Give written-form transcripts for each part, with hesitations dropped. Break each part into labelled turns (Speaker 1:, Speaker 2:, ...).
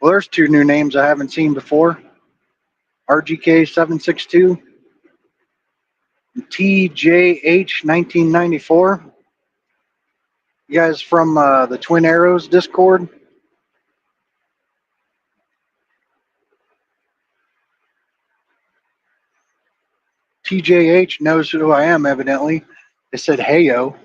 Speaker 1: Well, there's two new names I haven't seen before. RGK 762, TJH 1994. You guys from the Twin Arrows Discord? TJH knows who I am, evidently. They said, hey, yo.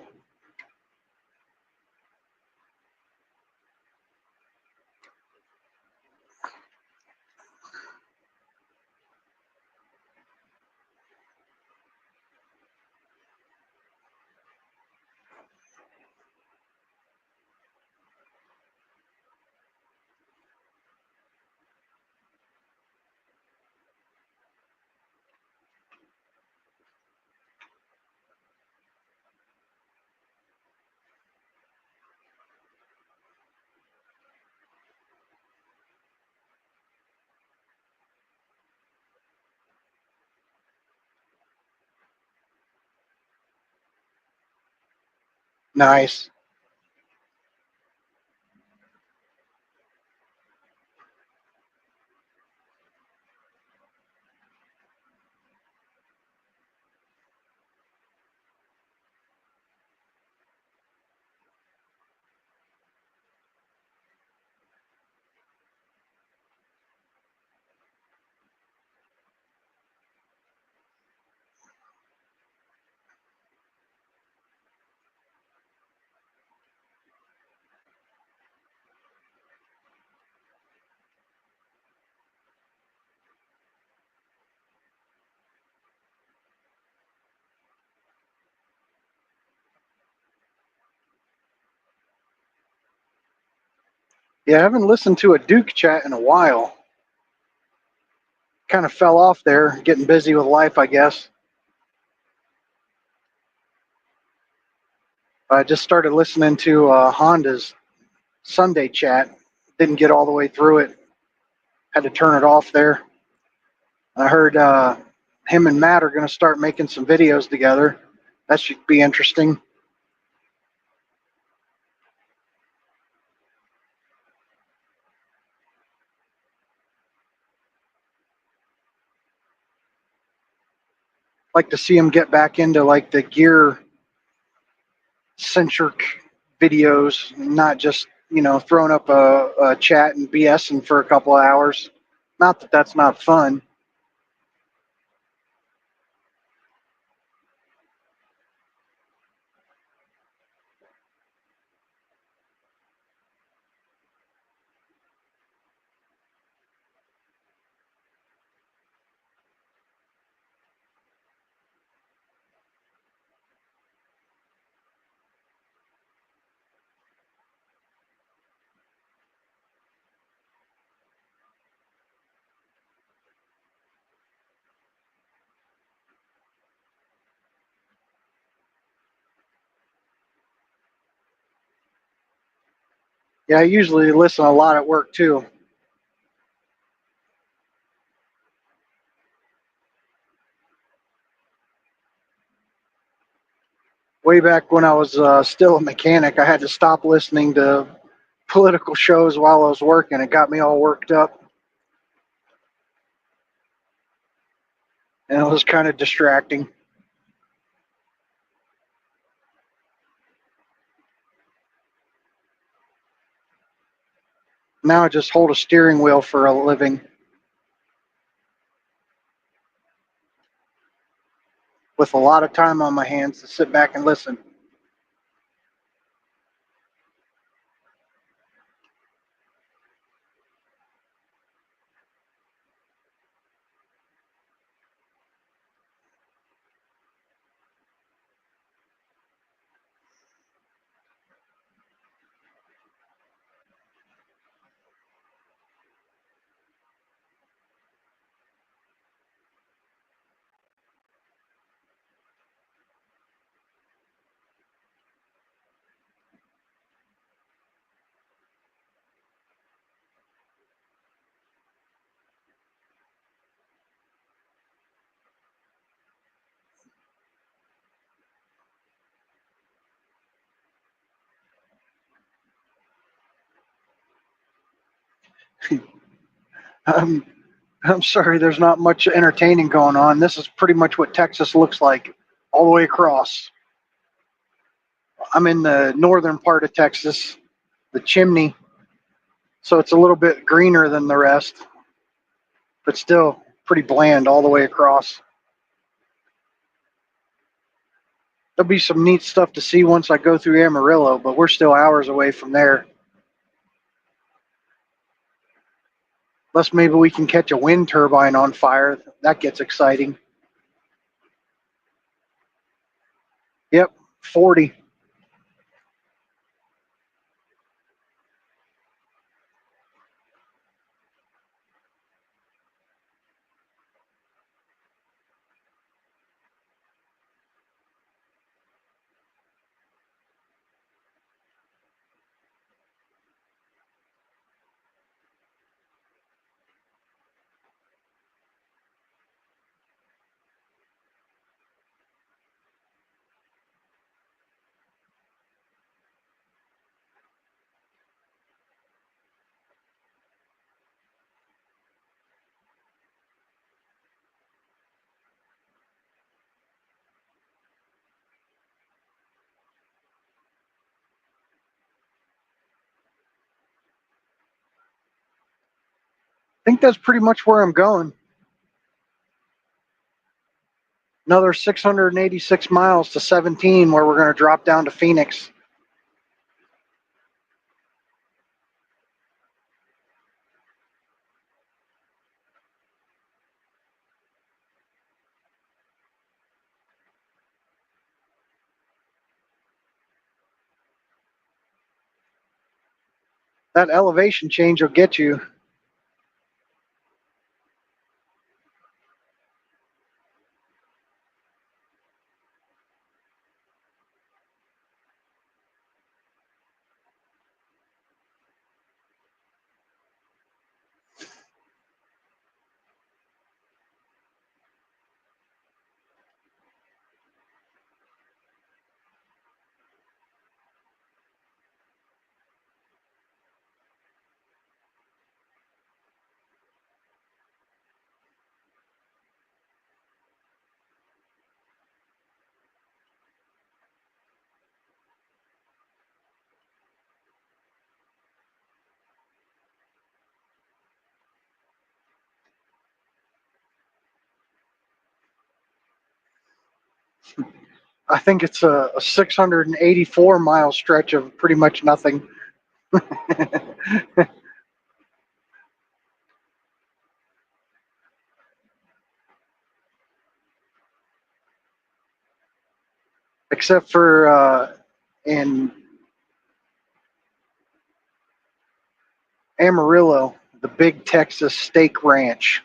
Speaker 1: Nice. Yeah, I haven't listened to a Duke chat in a while. Kind of fell off there, getting busy with life, I guess. I just started listening to Honda's Sunday chat. Didn't get all the way through it. Had to turn it off there. I heard him and Matt are going to start making some videos together. That should be interesting. Like to see him get back into like the gear centric videos, not just throwing up a chat and BSing for a couple of hours. Not that that's not fun. Yeah, I usually listen a lot at work too. Way back when I was still a mechanic, I had to stop listening to political shows while I was working. It got me all worked up, and it was kind of distracting. Now I just hold a steering wheel for a living with a lot of time on my hands to sit back and listen. I'm, I'm sorry, there's not much entertaining going on. This is pretty much what Texas looks like all the way across. I'm in the northern part of Texas, the chimney, so it's a little bit greener than the rest, but still pretty bland all the way across. There'll be some neat stuff to see once I go through Amarillo, but we're still hours away from there. Unless maybe we can catch a wind turbine on fire. That gets exciting. Yep, 40. I think that's pretty much where I'm going. Another 686 miles to 17, where we're going to drop down to Phoenix. That elevation change will get you. I think it's a 684-mile stretch of pretty much nothing. Except for in Amarillo, the Big Texas Steak Ranch.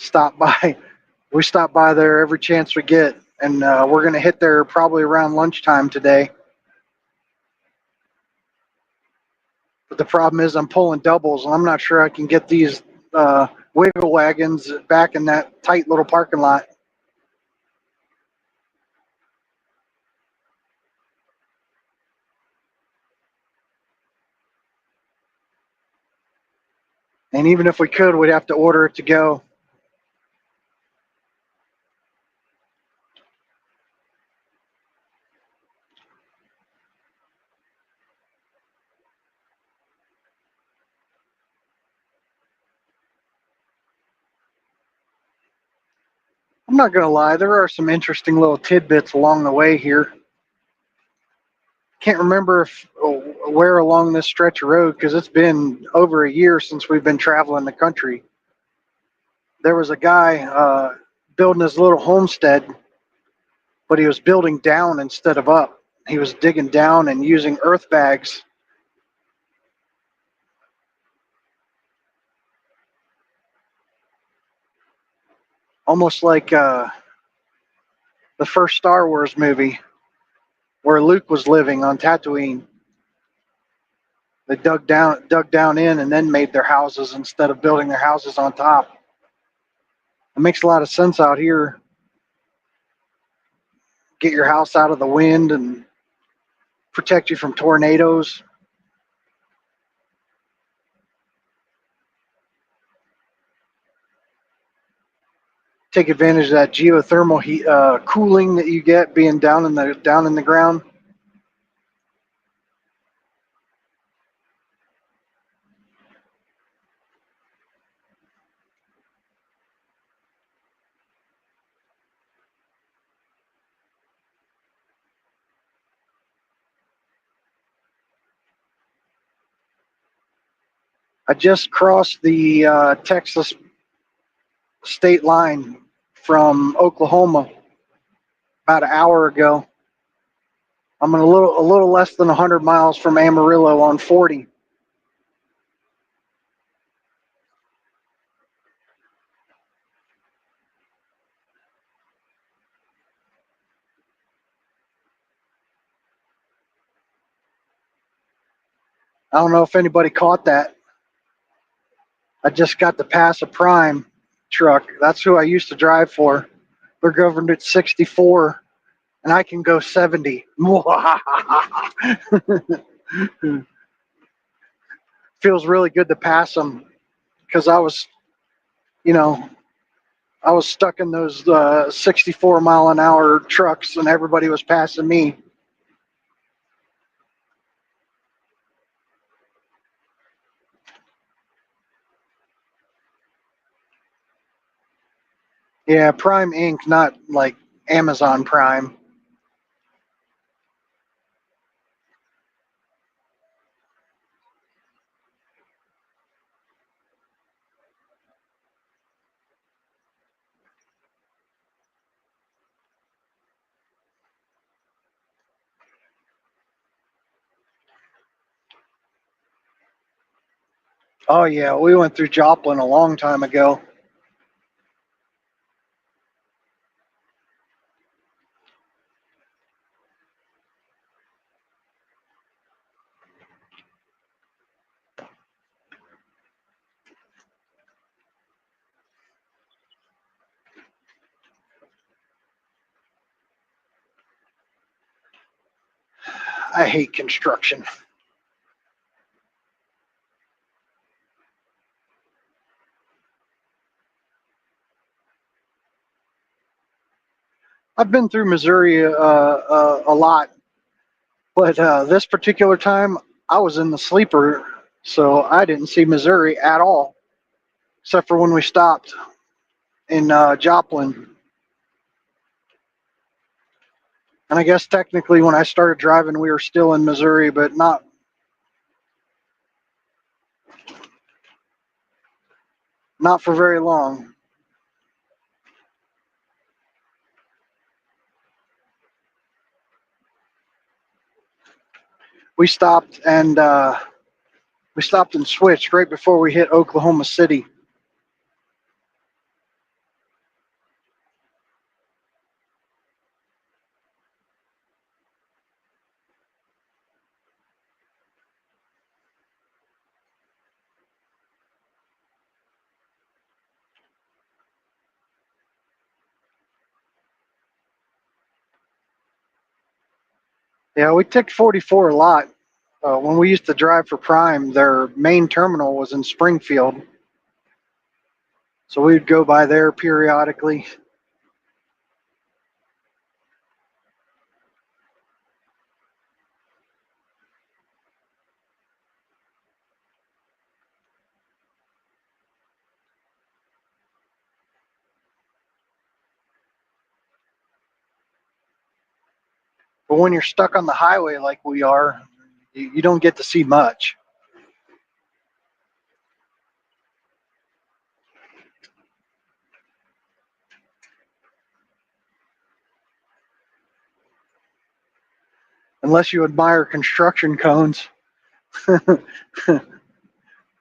Speaker 1: Stop by. We stop by there every chance we get, and we're going to hit there probably around lunchtime today. But the problem is I'm pulling doubles, and I'm not sure I can get these wiggle wagons back in that tight little parking lot. And even if we could, we'd have to order it to go. I'm not going to lie, there are some interesting little tidbits along the way here. Can't remember where along this stretch of road because it's been over a year since we've been traveling the country. There was a guy building his little homestead, but he was building down instead of up. He was digging down and using earth bags, almost like the first Star Wars movie where Luke was living on Tatooine. They dug down in, and then made their houses instead of building their houses on top. It makes a lot of sense out here. Get your house out of the wind and protect you from tornadoes. Take advantage of that geothermal heat, cooling that you get being down in the ground. I just crossed the Texas state line from Oklahoma about an hour ago. I'm a little less than 100 miles from Amarillo on 40. I don't know if anybody caught that. I just got to pass a Prime truck. That's who I used to drive for. They're governed at 64, and I can go 70. Feels really good to pass them because you know, I was stuck in those 64 mile an hour trucks, and everybody was passing me. Yeah, Prime Inc., not like Amazon Prime. Oh yeah, we went through Joplin a long time ago. I hate construction. I've been through Missouri a lot, but this particular time I was in the sleeper, so I didn't see Missouri at all, except for when we stopped in Joplin. And I guess technically when I started driving, we were still in Missouri, but not for very long. We stopped and switched right before we hit Oklahoma City. Yeah, we took 44 a lot. When we used to drive for Prime, their main terminal was in Springfield, so we'd go by there periodically. But when you're stuck on the highway like we are, you don't get to see much. Unless you admire construction cones.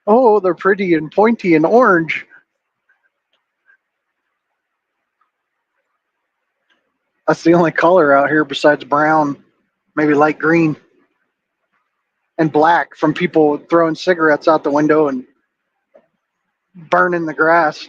Speaker 1: Oh, they're pretty and pointy and orange. That's the only color out here besides brown, maybe light green, and black from people throwing cigarettes out the window and burning the grass.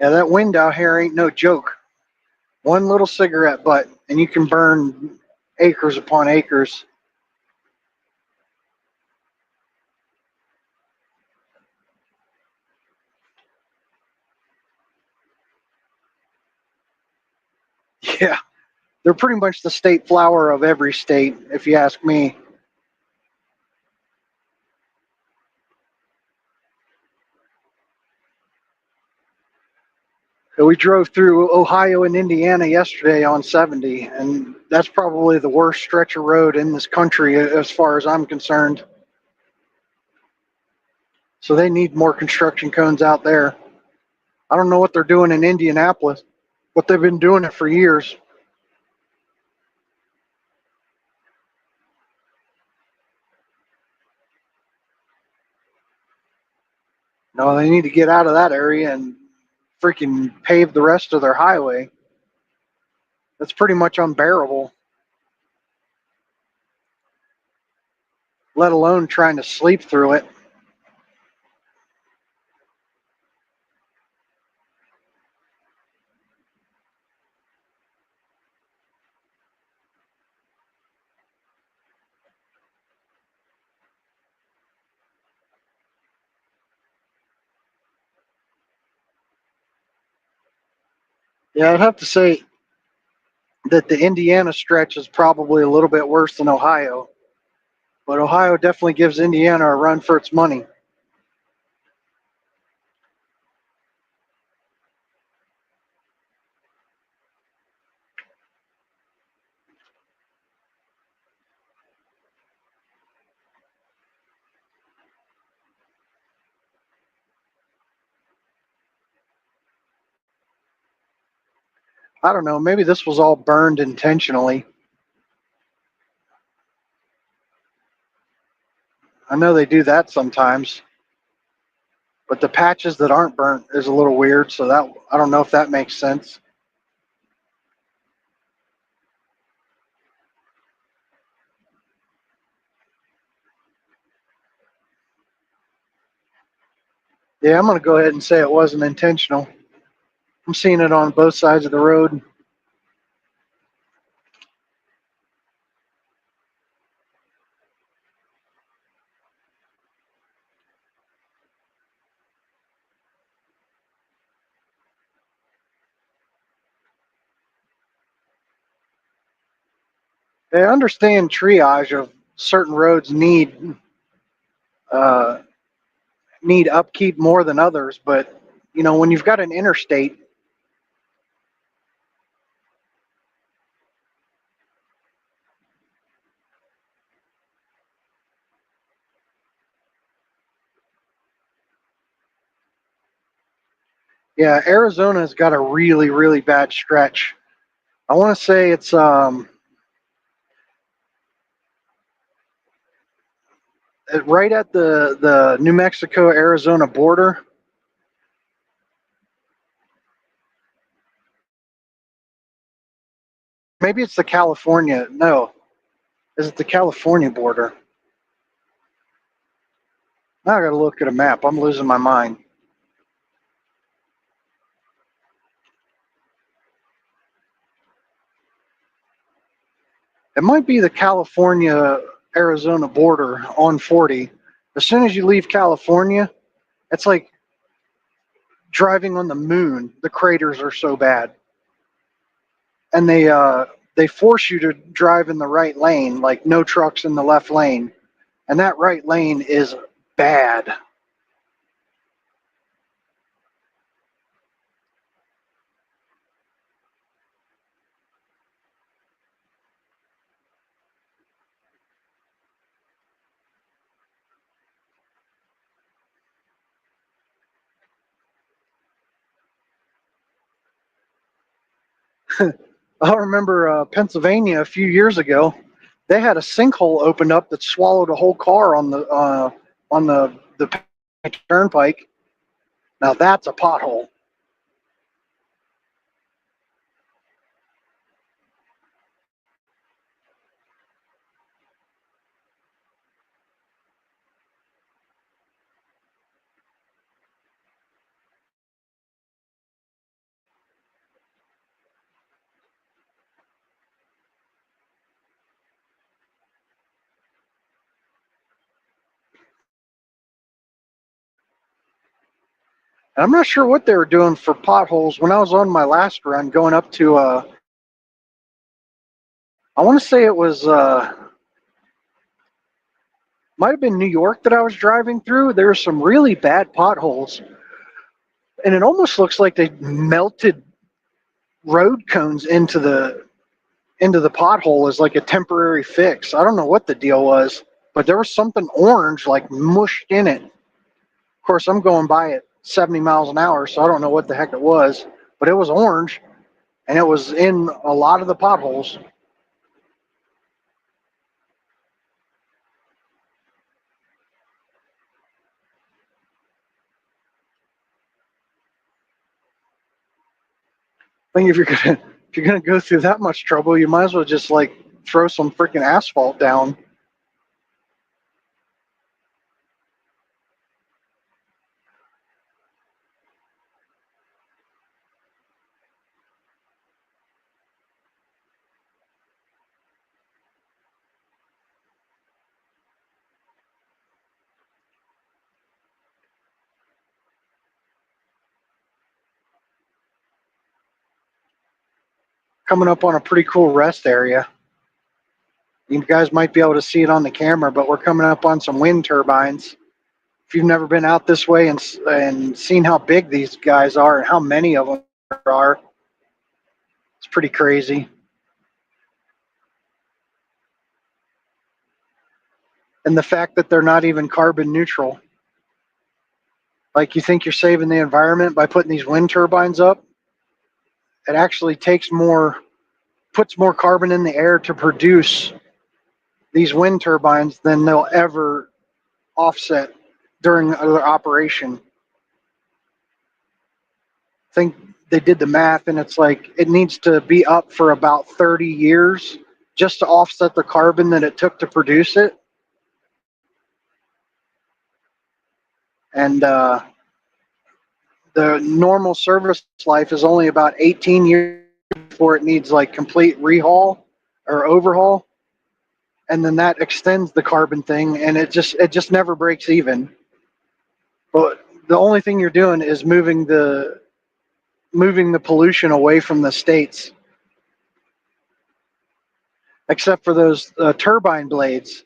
Speaker 1: Yeah, that wind out here ain't no joke. One little cigarette butt, and you can burn acres upon acres. Yeah, they're pretty much the state flower of every state, if you ask me. We drove through Ohio and Indiana yesterday on 70, and that's probably the worst stretch of road in this country as far as I'm concerned. So they need more construction cones out there. I don't know what they're doing in Indianapolis, but they've been doing it for years. No, they need to get out of that area and freaking pave the rest of their highway. That's pretty much unbearable, let alone trying to sleep through it. Yeah, I'd have to say that the Indiana stretch is probably a little bit worse than Ohio, but Ohio definitely gives Indiana a run for its money. I don't know, maybe this was all burned intentionally. I know they do that sometimes, but the patches that aren't burnt is a little weird, so that I don't know if that makes sense. Yeah, I'm going to go ahead and say it wasn't intentional. I'm seeing it on both sides of the road. I understand triage of certain roads uh, need upkeep more than others, but when you've got an interstate, yeah, Arizona's got a really really bad stretch. I want to say it's right at the New Mexico Arizona border. Maybe it's the California. No, is it the California border? Now I got to look at a map. I'm losing my mind. It might be the California Arizona border on 40. As soon as you leave California, it's like driving on the moon. The craters are so bad, and they force you to drive in the right lane, like no trucks in the left lane, and that right lane is bad. I remember Pennsylvania a few years ago. They had a sinkhole opened up that swallowed a whole car on the turnpike. Now that's a pothole. And I'm not sure what they were doing for potholes when I was on my last run going up to, I want to say it was, might have been New York that I was driving through. There were some really bad potholes. And it almost looks like they melted road cones into the pothole as like a temporary fix. I don't know what the deal was, but there was something orange like mushed in it. Of course, I'm going by at 70 miles an hour, so I don't know what the heck it was, but it was orange and it was in a lot of the potholes. I think if you're gonna go through that much trouble, you might as well just like throw some freaking asphalt down. Coming up on a pretty cool rest area. You guys might be able to see it on the camera, but we're coming up on some wind turbines. If you've never been out this way and seen how big these guys are and how many of them there are, it's pretty crazy. And the fact that they're not even carbon neutral. Like you think you're saving the environment by putting these wind turbines up, it actually puts more carbon in the air to produce these wind turbines than they'll ever offset during their operation. I think they did the math and it's like it needs to be up for about 30 years just to offset the carbon that it took to produce it. And the normal service life is only about 18 years before it needs like complete rehaul or overhaul. And then that extends the carbon thing and it just never breaks even. But the only thing you're doing is moving the pollution away from the states, except for those turbine blades,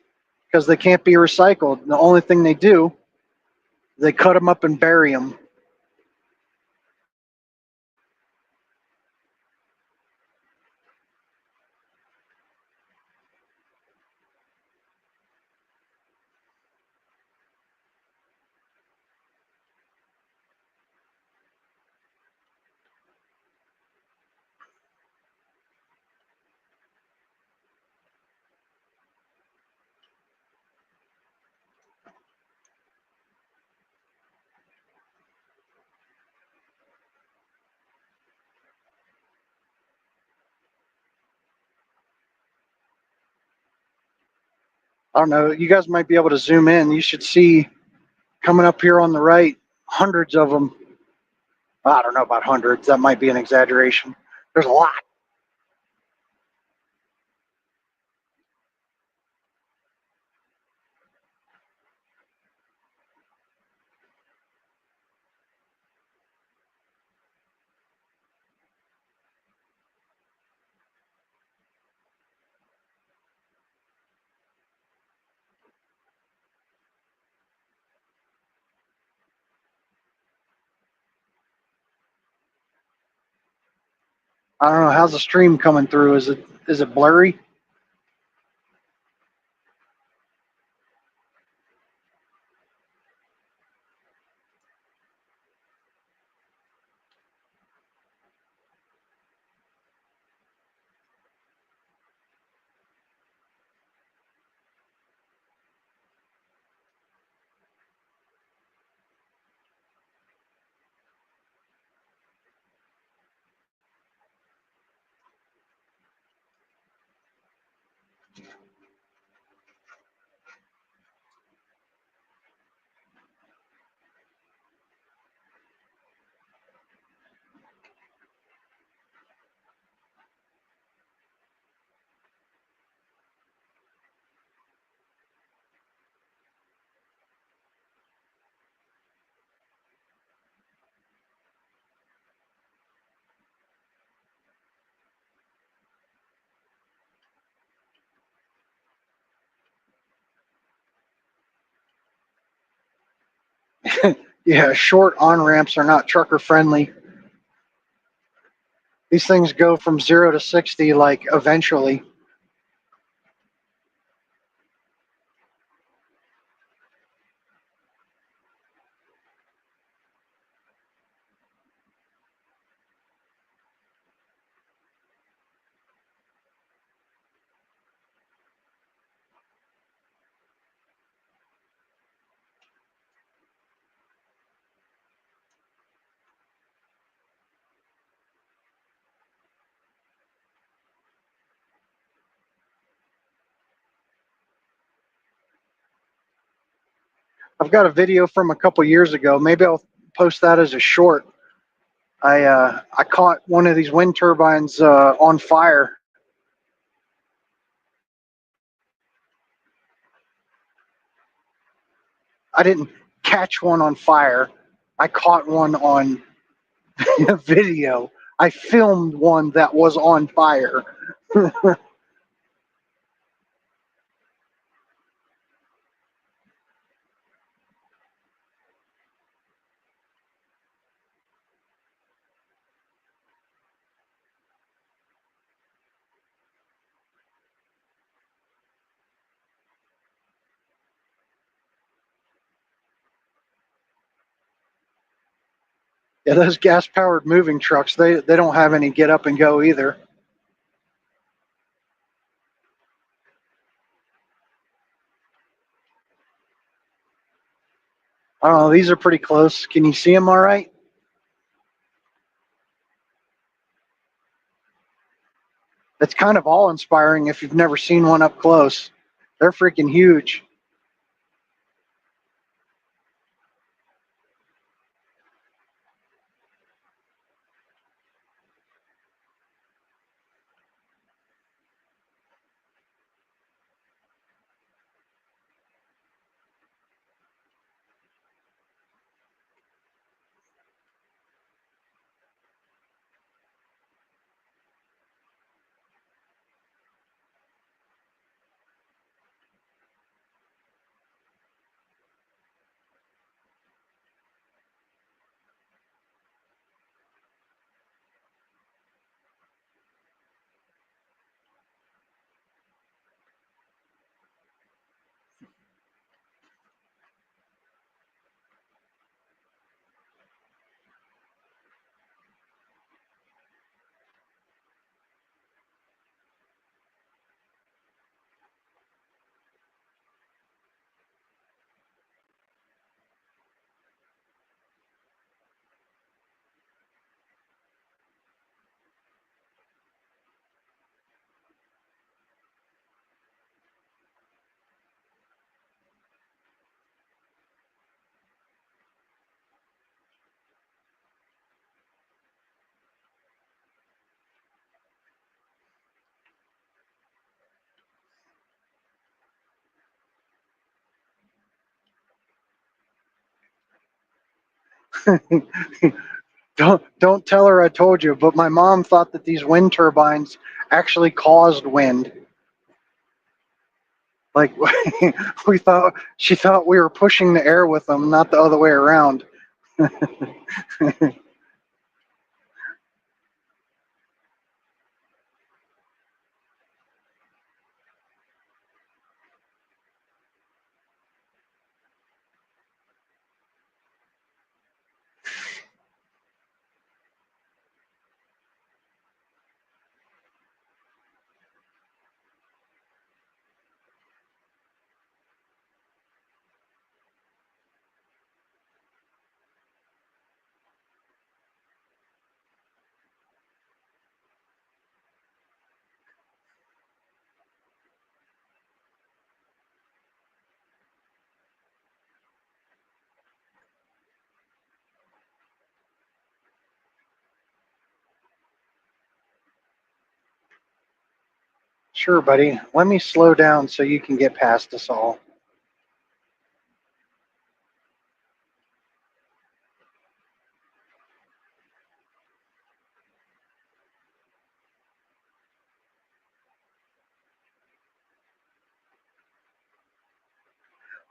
Speaker 1: because they can't be recycled. The only thing they do, they cut them up and bury them. I don't know. You guys might be able to zoom in. You should see coming up here on the right, hundreds of them. I don't know about hundreds. That might be an exaggeration. There's a lot. I don't know. How's the stream coming through? Is it blurry? Yeah, short on ramps are not trucker friendly. These things go from 0 to 60 like eventually. I've got a video from a couple years ago. Maybe I'll post that as a short. I caught one of these wind turbines on fire. I didn't catch one on fire. I caught one on video. I filmed one that was on fire. Yeah, those gas powered moving trucks, they don't have any get up and go either. I don't know, these are pretty close. Can you see them all right? It's kind of awe inspiring if you've never seen one up close. They're freaking huge. Don't tell her I told you, but my mom thought that these wind turbines actually caused wind. Like we thought she thought we were pushing the air with them, not the other way around. Sure, buddy. Let me slow down so you can get past us all.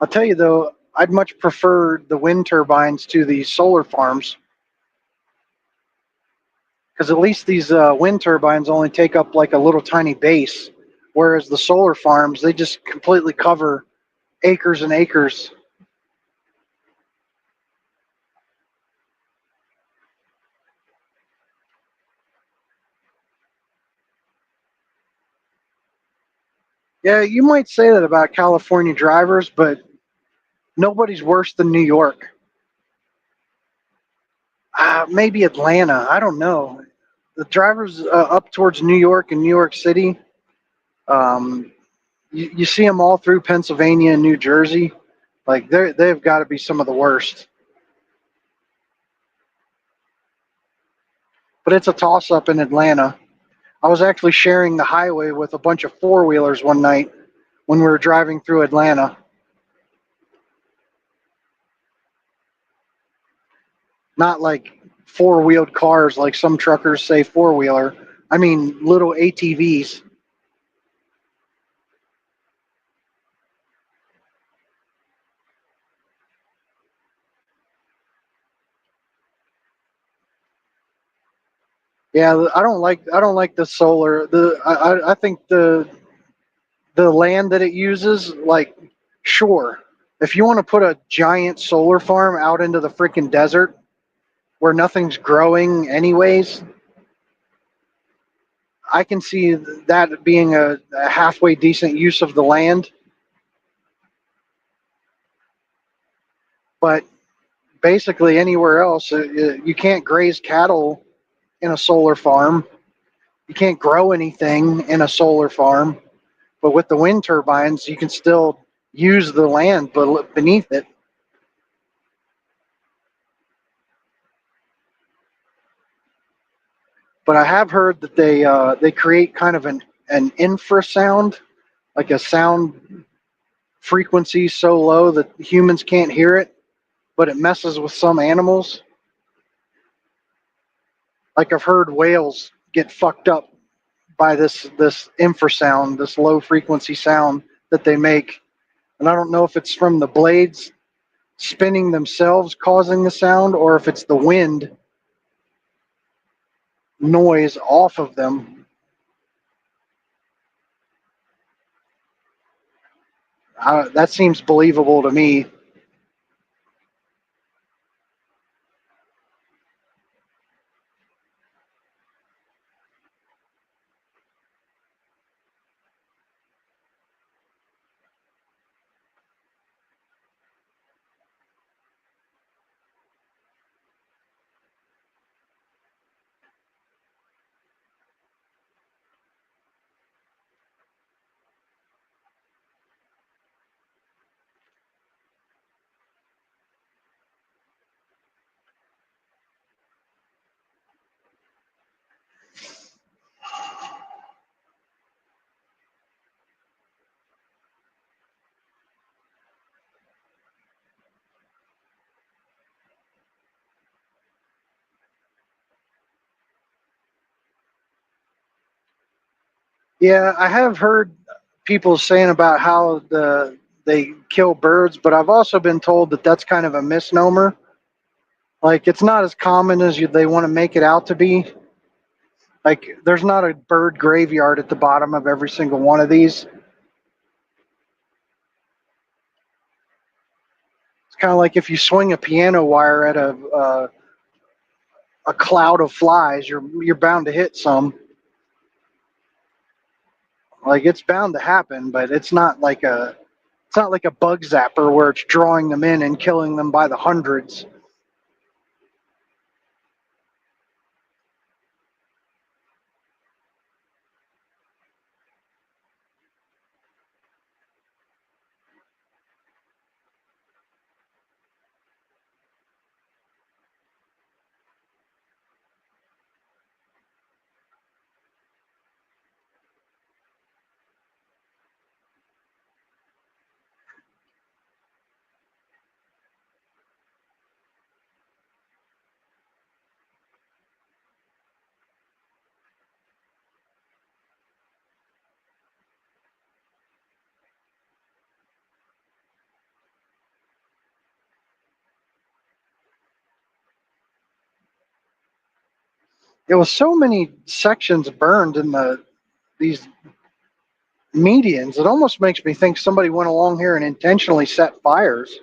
Speaker 1: I'll tell you though, I'd much prefer the wind turbines to the solar farms because at least these wind turbines only take up like a little tiny base, whereas the solar farms they just completely cover acres and acres. Yeah, you might say that about California drivers, but nobody's worse than New York. Maybe Atlanta. I don't know. The drivers up towards New York and New York City, um, you see them all through Pennsylvania and New Jersey. Like they've got to be some of the worst. But it's a toss up in Atlanta. I was actually sharing the highway with a bunch of four wheelers one night when we were driving through Atlanta. Not like four wheeled cars like some truckers say four wheeler. I mean little ATVs. Yeah, I don't like the solar. I think the land that it uses, like, sure, if you want to put a giant solar farm out into the freaking desert where nothing's growing anyways, I can see that being a halfway decent use of the land. But basically anywhere else, you can't graze cattle in a solar farm. You can't grow anything in a solar farm. But with the wind turbines, you can still use the land beneath it. But I have heard that they create kind of an infrasound, like a sound frequency so low that humans can't hear it, but it messes with some animals. Like I've heard whales get fucked up by this infrasound, this low frequency sound that they make. And I don't know if it's from the blades spinning themselves causing the sound or if it's the wind noise off of them. That seems believable to me. Yeah, I have heard people saying about how they kill birds, but I've also been told that that's kind of a misnomer. Like it's not as common as they want to make it out to be. Like there's not a bird graveyard at the bottom of every single one of these. It's kind of like if you swing a piano wire at a cloud of flies, you're bound to hit some. Like it's bound to happen, but it's not like a bug zapper where it's drawing them in and killing them by the hundreds. It was so many sections burned in these medians. It almost makes me think somebody went along here and intentionally set fires.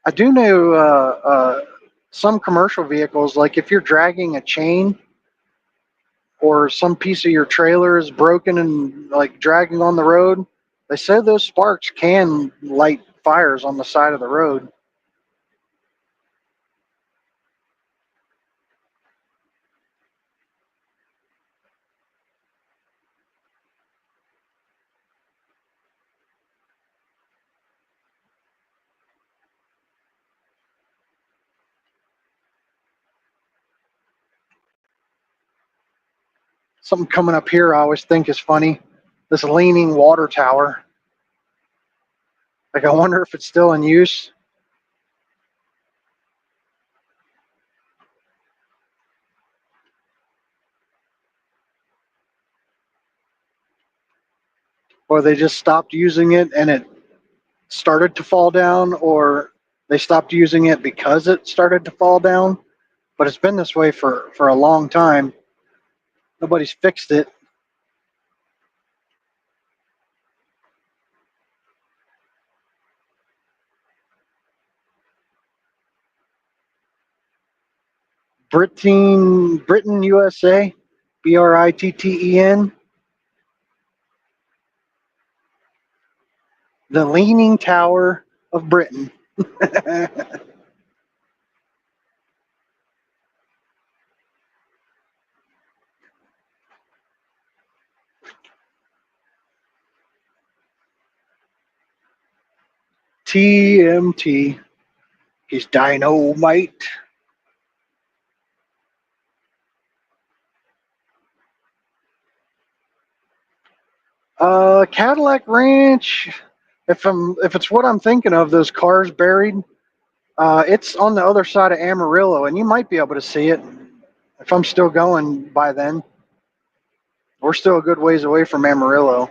Speaker 1: I do know some commercial vehicles, like if you're dragging a chain or some piece of your trailer is broken and like dragging on the road, they say those sparks can light fires on the side of the road. Something coming up here I always think is funny. This leaning water tower. Like, I wonder if it's still in use. Or they just stopped using it and it started to fall down, or they stopped using it because it started to fall down. But it's been this way for a long time. Nobody's fixed it. Britain, USA, Britten, the Leaning Tower of Britain. TMT. He's dynamite. Cadillac Ranch. If it's what I'm thinking of, those cars buried. It's on the other side of Amarillo, and you might be able to see it if I'm still going by then. We're still a good ways away from Amarillo.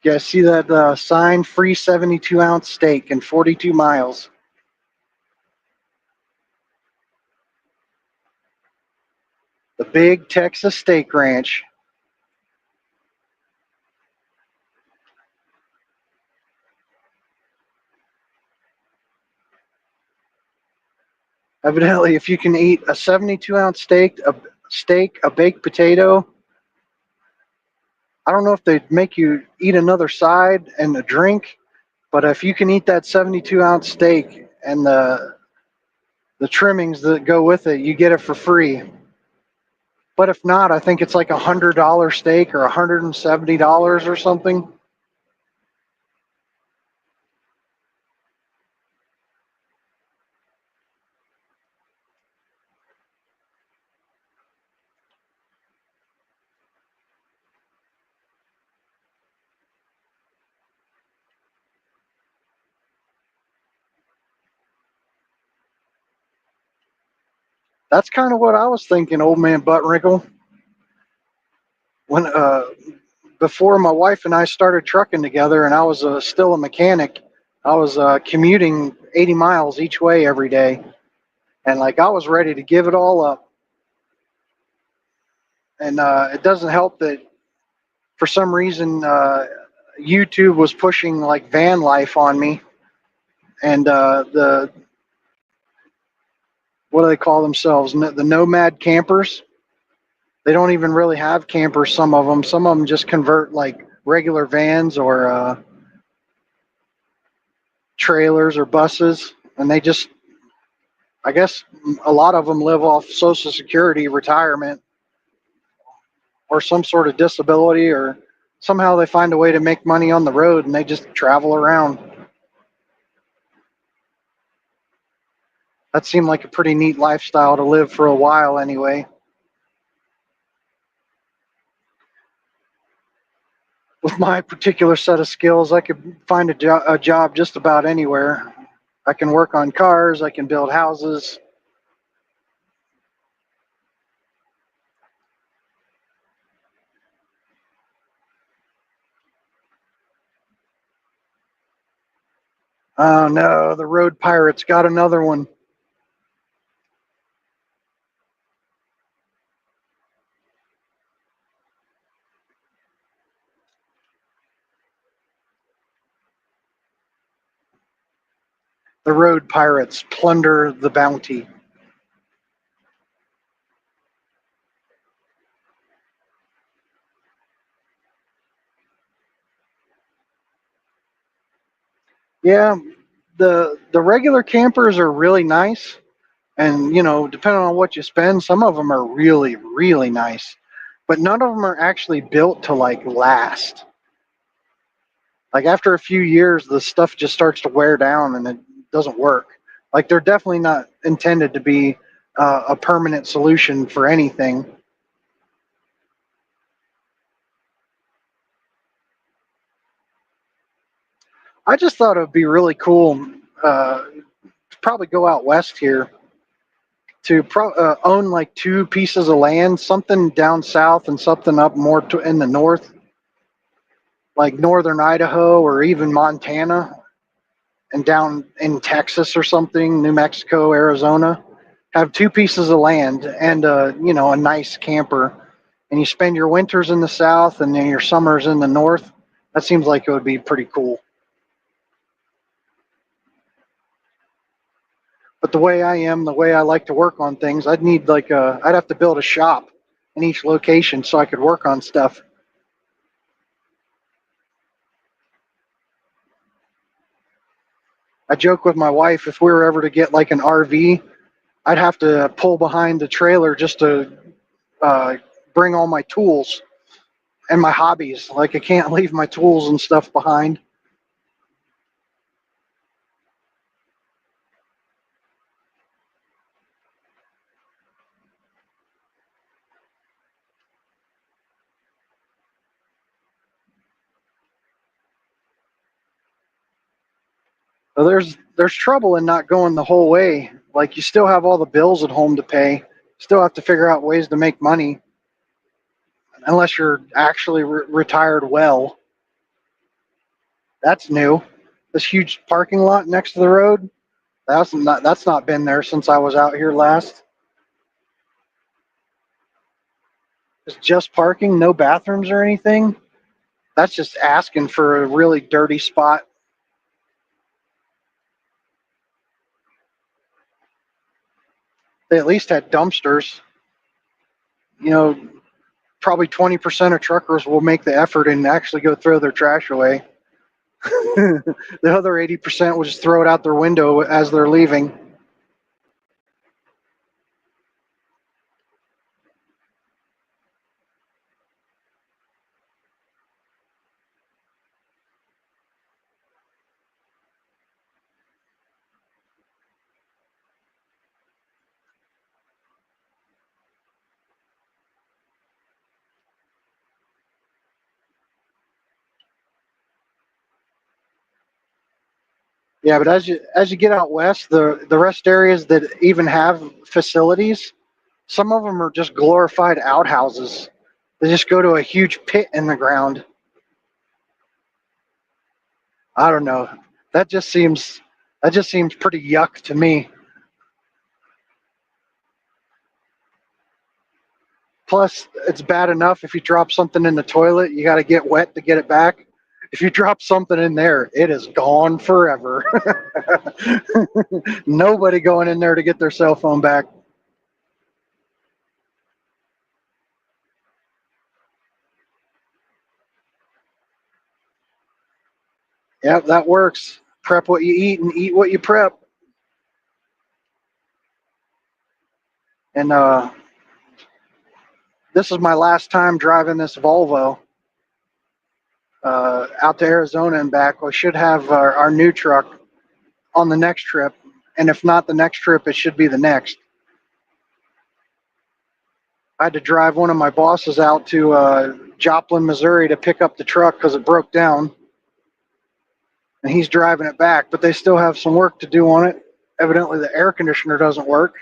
Speaker 1: Yeah, see that sign? Free 72-ounce steak in 42 miles. The Big Texas Steak Ranch. Evidently, if you can eat a 72-ounce steak, a baked potato, I don't know if they'd make you eat another side and a drink, but if you can eat that 72-ounce steak and the trimmings that go with it, you get it for free. But if not, I think it's like $100 steak or $170 or something. That's kind of what I was thinking, old man Buttwrinkle. When before my wife and I started trucking together, and I was still a mechanic, I was commuting 80 miles each way every day, and like I was ready to give it all up. And it doesn't help that for some reason YouTube was pushing like van life on me, and what do they call themselves? The nomad campers. They don't even really have campers. Some of them just convert like regular vans or trailers or buses, and they just, I guess, a lot of them live off Social Security, retirement, or some sort of disability, or somehow they find a way to make money on the road and they just travel around. That seemed like a pretty neat lifestyle to live for a while anyway. With my particular set of skills, I could find a job just about anywhere. I can work on cars, I can build houses. Oh no, the road pirates got another one. The road pirates plunder the bounty. Yeah, the regular campers are really nice, and depending on what you spend, some of them are really nice, but none of them are actually built to like last. Like after a few years, the stuff just starts to wear down and it doesn't work. Like they're definitely not intended to be a permanent solution for anything. I just thought it would be really cool to probably go out west here to own like two pieces of land, something down south and something up more in the north, like northern Idaho or even Montana, and down in Texas or something, New Mexico, Arizona. Have two pieces of land and a nice camper, and you spend your winters in the south and then your summers in the north. That seems like it would be pretty cool. But the way I am, the way I like to work on things, I'd have to build a shop in each location so I could work on stuff. I joke with my wife, if we were ever to get like an RV, I'd have to pull behind the trailer just to uh, bring all my tools and my hobbies. Like I can't leave my tools and stuff behind. So there's trouble in not going the whole way. Like you still have all the bills at home to pay. Still have to figure out ways to make money unless you're actually retired well. That's new. This huge parking lot next to the road. That's not been there since I was out here last. It's just parking, no bathrooms or anything. That's just asking for a really dirty spot. They at least had dumpsters. You know, Probably 20% of truckers will make the effort and actually go throw their trash away. The other 80% will just throw it out their window as they're leaving. Yeah, but as you get out west, the rest areas that even have facilities, some of them are just glorified outhouses. They just go to a huge pit in the ground. I don't know. That just seems that just seems pretty yuck to me. Plus, it's bad enough if you drop something in the toilet, you got to get wet to get it back. If you drop something in there, it is gone forever. Nobody going in there to get their cell phone back. Yep, that works. Prep what you eat and eat what you prep. And this is my last time driving this Volvo out to Arizona and back. We should have our new truck on the next trip. And if not the next trip, it should be the next. I had to drive one of my bosses out to Joplin, Missouri to pick up the truck because it broke down. And he's driving it back, but they still have some work to do on it. Evidently, the air conditioner doesn't work.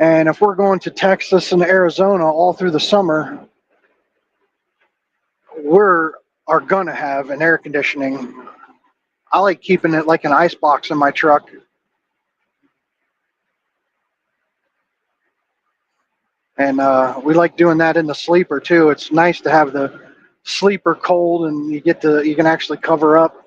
Speaker 1: And if we're going to Texas and Arizona all through the summer, are going to have an air conditioning. I like keeping it like an ice box in my truck. And we like doing that in the sleeper too. It's nice to have the sleeper cold and you can actually cover up.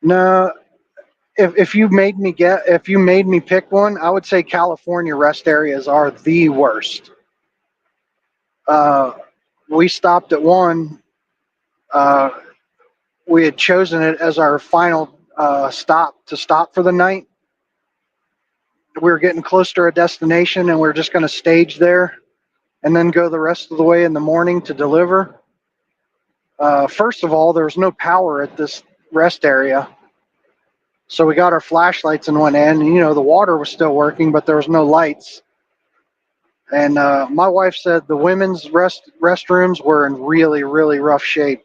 Speaker 1: No, if you made me pick one, I would say California rest areas are the worst. Uh, we stopped at one. Uh, we had chosen it as our final stop for the night. We were getting close to our destination, and we are just going to stage there, and then go the rest of the way in the morning to deliver. First of all, there was no power at this rest area, so we got our flashlights and went in. And, the water was still working, but there was no lights. And my wife said the women's restrooms were in really, really rough shape.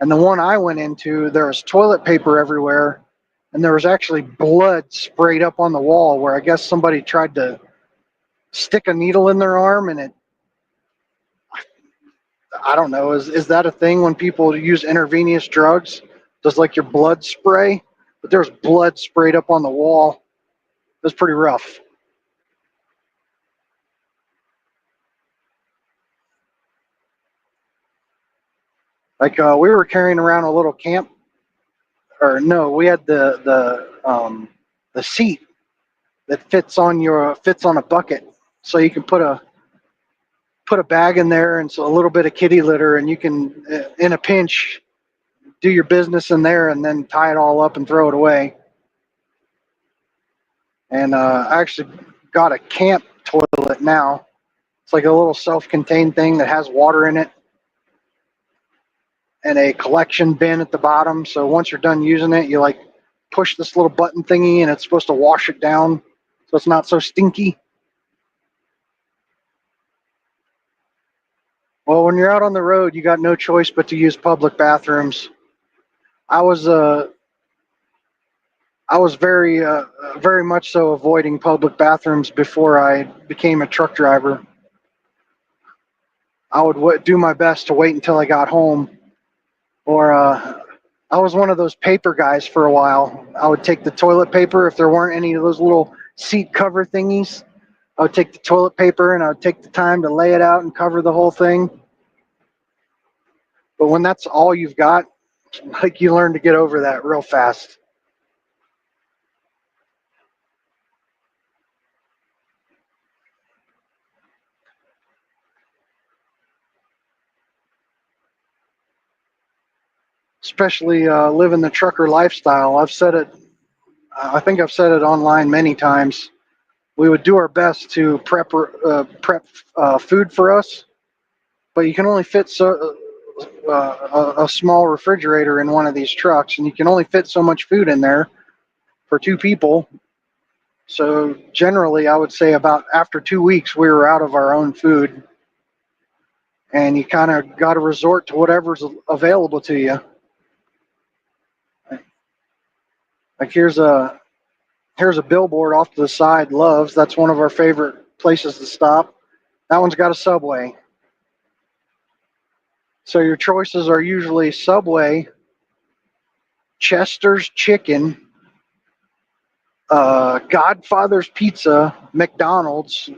Speaker 1: And the one I went into, there was toilet paper everywhere, and there was actually blood sprayed up on the wall where I guess somebody tried to stick a needle in their arm, and I don't know, is that a thing when people use intravenous drugs? Does like your blood spray? But there's blood sprayed up on the wall. It was pretty rough. Like we were carrying around a little camp, or no, we had the seat that fits on a bucket, so you can put a bag in there and so a little bit of kitty litter, and you can in a pinch do your business in there and then tie it all up and throw it away. And I actually got a camp toilet now. It's like a little self-contained thing that has water in it and a collection bin at the bottom. So once you're done using it, you like push this little button thingy and it's supposed to wash it down so it's not so stinky. Well, when you're out on the road, you got no choice but to use public bathrooms. I was uh, I was very much so avoiding public bathrooms before I became a truck driver. I would do my best to wait until I got home, or I was one of those paper guys for a while. I would take the toilet paper if there weren't any of those little seat cover thingies. I would take the toilet paper and I would take the time to lay it out and cover the whole thing. But when that's all you've got, like you learn to get over that real fast. Especially living the trucker lifestyle. I think I've said it online many times. We would do our best to prep food for us, but you can only fit a small refrigerator in one of these trucks, and you can only fit so much food in there for two people. So generally, I would say about after 2 weeks, we were out of our own food, and you kind of got to resort to whatever's available to you. Like here's a billboard off to the side. Love's. That's one of our favorite places to stop. That one's got a Subway. So your choices are usually Subway Chester's Chicken, Godfather's Pizza, McDonald's,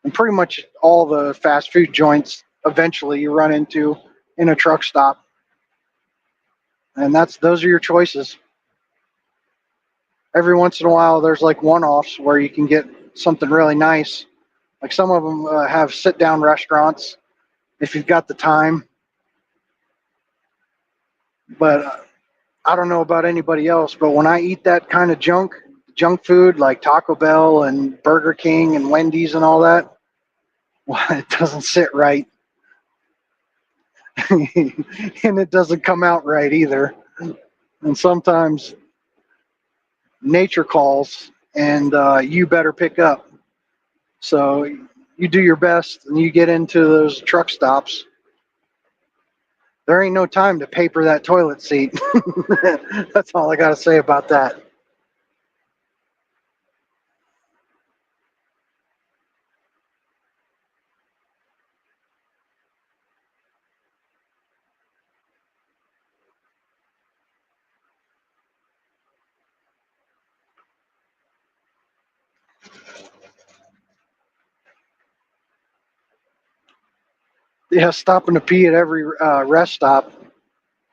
Speaker 1: and pretty much all the fast food joints eventually you run into in a truck stop. And those are your choices. Every once in a while, there's like one-offs where you can get something really nice. Like some of them have sit-down restaurants if you've got the time. But I don't know about anybody else, but when I eat that kind of junk food like Taco Bell and Burger King and Wendy's and all that, well, it doesn't sit right. And it doesn't come out right either. And sometimes nature calls and you better pick up. So you do your best and you get into those truck stops. There ain't no time to paper that toilet seat. That's all I got to say about that. Yeah, stopping to pee at every rest stop.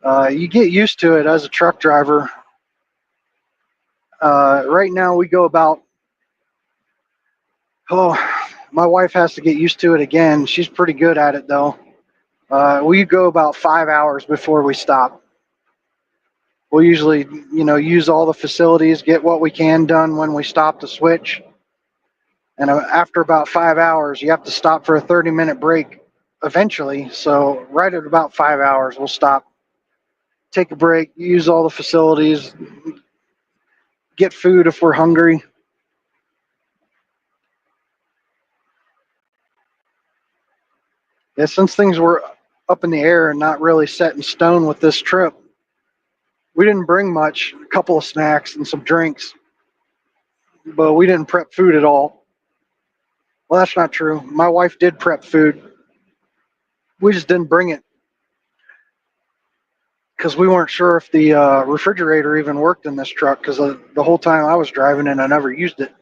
Speaker 1: You get used to it as a truck driver. Right now, we go about, oh, my wife has to get used to it again. She's pretty good at it, though. We go about 5 hours before we stop. We'll usually, use all the facilities, get what we can done when we stop to switch. And after about 5 hours, you have to stop for a 30-minute break eventually. So, right at about 5 hours, we'll stop, take a break, use all the facilities, get food if we're hungry. Yeah, since things were up in the air and not really set in stone with this trip, we didn't bring much, a couple of snacks and some drinks, but we didn't prep food at all. Well, that's not true. My wife did prep food. We just didn't bring it because we weren't sure if the refrigerator even worked in this truck because the whole time I was driving and I never used it.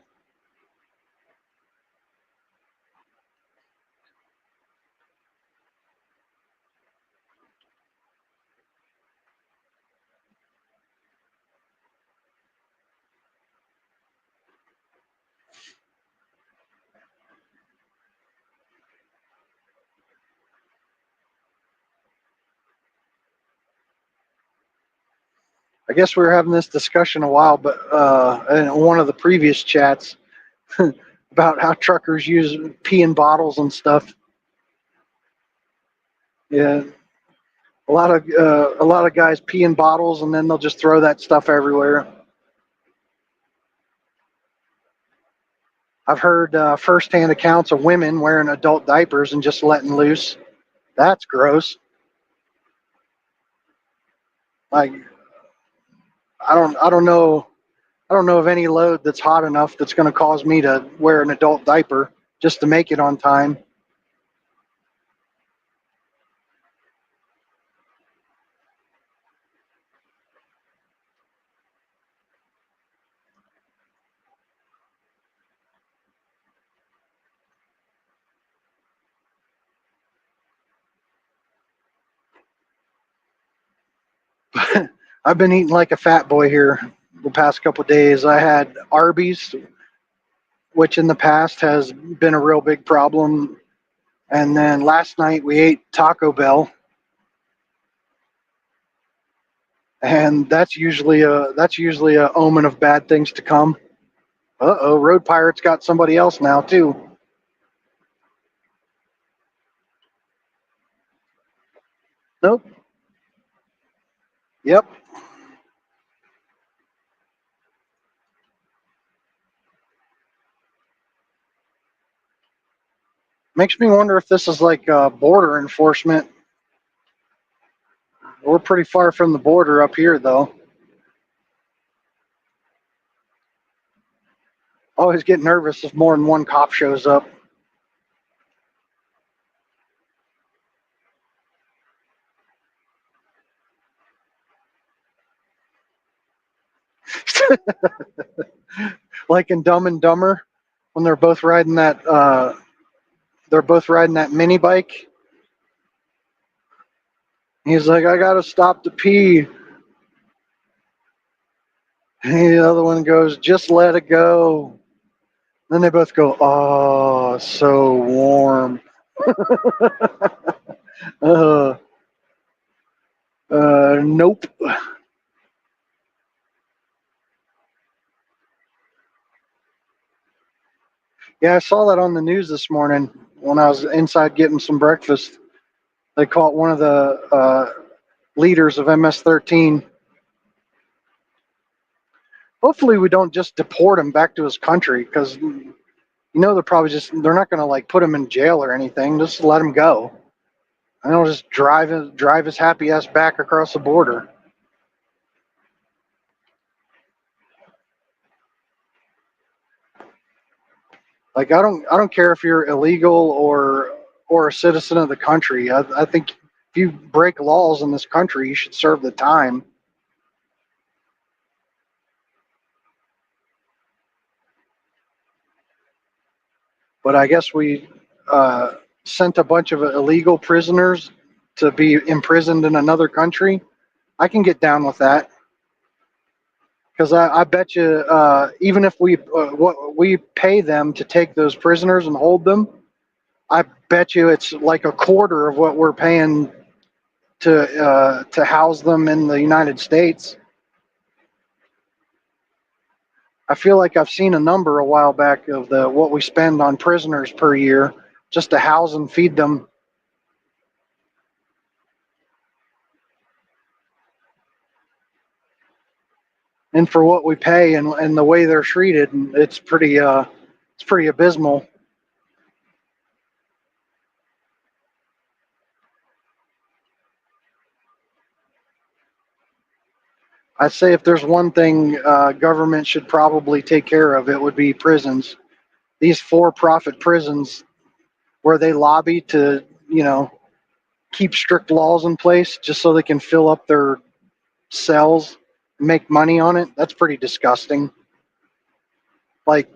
Speaker 1: I guess we were having this discussion a while, but in one of the previous chats about how truckers use pee in bottles and stuff. Yeah, a lot of guys pee in bottles and then they'll just throw that stuff everywhere. I've heard firsthand accounts of women wearing adult diapers and just letting loose. That's gross. Like I don't know of any load that's hot enough that's going to cause me to wear an adult diaper just to make it on time. I've been eating like a fat boy here the past couple of days. I had Arby's, which in the past has been a real big problem, and then last night we ate Taco Bell, and that's usually a omen of bad things to come. Uh-oh, Road Pirate's got somebody else now too. Nope. Yep. Makes me wonder if this is like border enforcement. We're pretty far from the border up here, though. Always get nervous if more than one cop shows up. Like in Dumb and Dumber, when they're both riding that mini bike. He's like, I gotta stop to pee. And the other one goes, just let it go. Then they both go, oh, so warm. Uh, nope. Yeah, I saw that on the news this morning when I was inside getting some breakfast. They caught one of the leaders of MS-13. Hopefully, we don't just deport him back to his country because they're not going to like put him in jail or anything. Just let him go, and they'll just drive his happy ass back across the border. Like I don't care if you're illegal or a citizen of the country. I think if you break laws in this country, you should serve the time. But I guess we uh, sent a bunch of illegal prisoners to be imprisoned in another country. I can get down with that because I bet you, even if what we pay them to take those prisoners and hold them, I bet you it's like a quarter of what we're paying to house them in the United States. I feel like I've seen a number a while back of the what we spend on prisoners per year just to house and feed them, and for what we pay and the way they're treated, it's pretty abysmal. I say if there's one thing government should probably take care of, it would be prisons. These for-profit prisons where they lobby to, keep strict laws in place just so they can fill up their cells, and make money on it. That's pretty disgusting. Like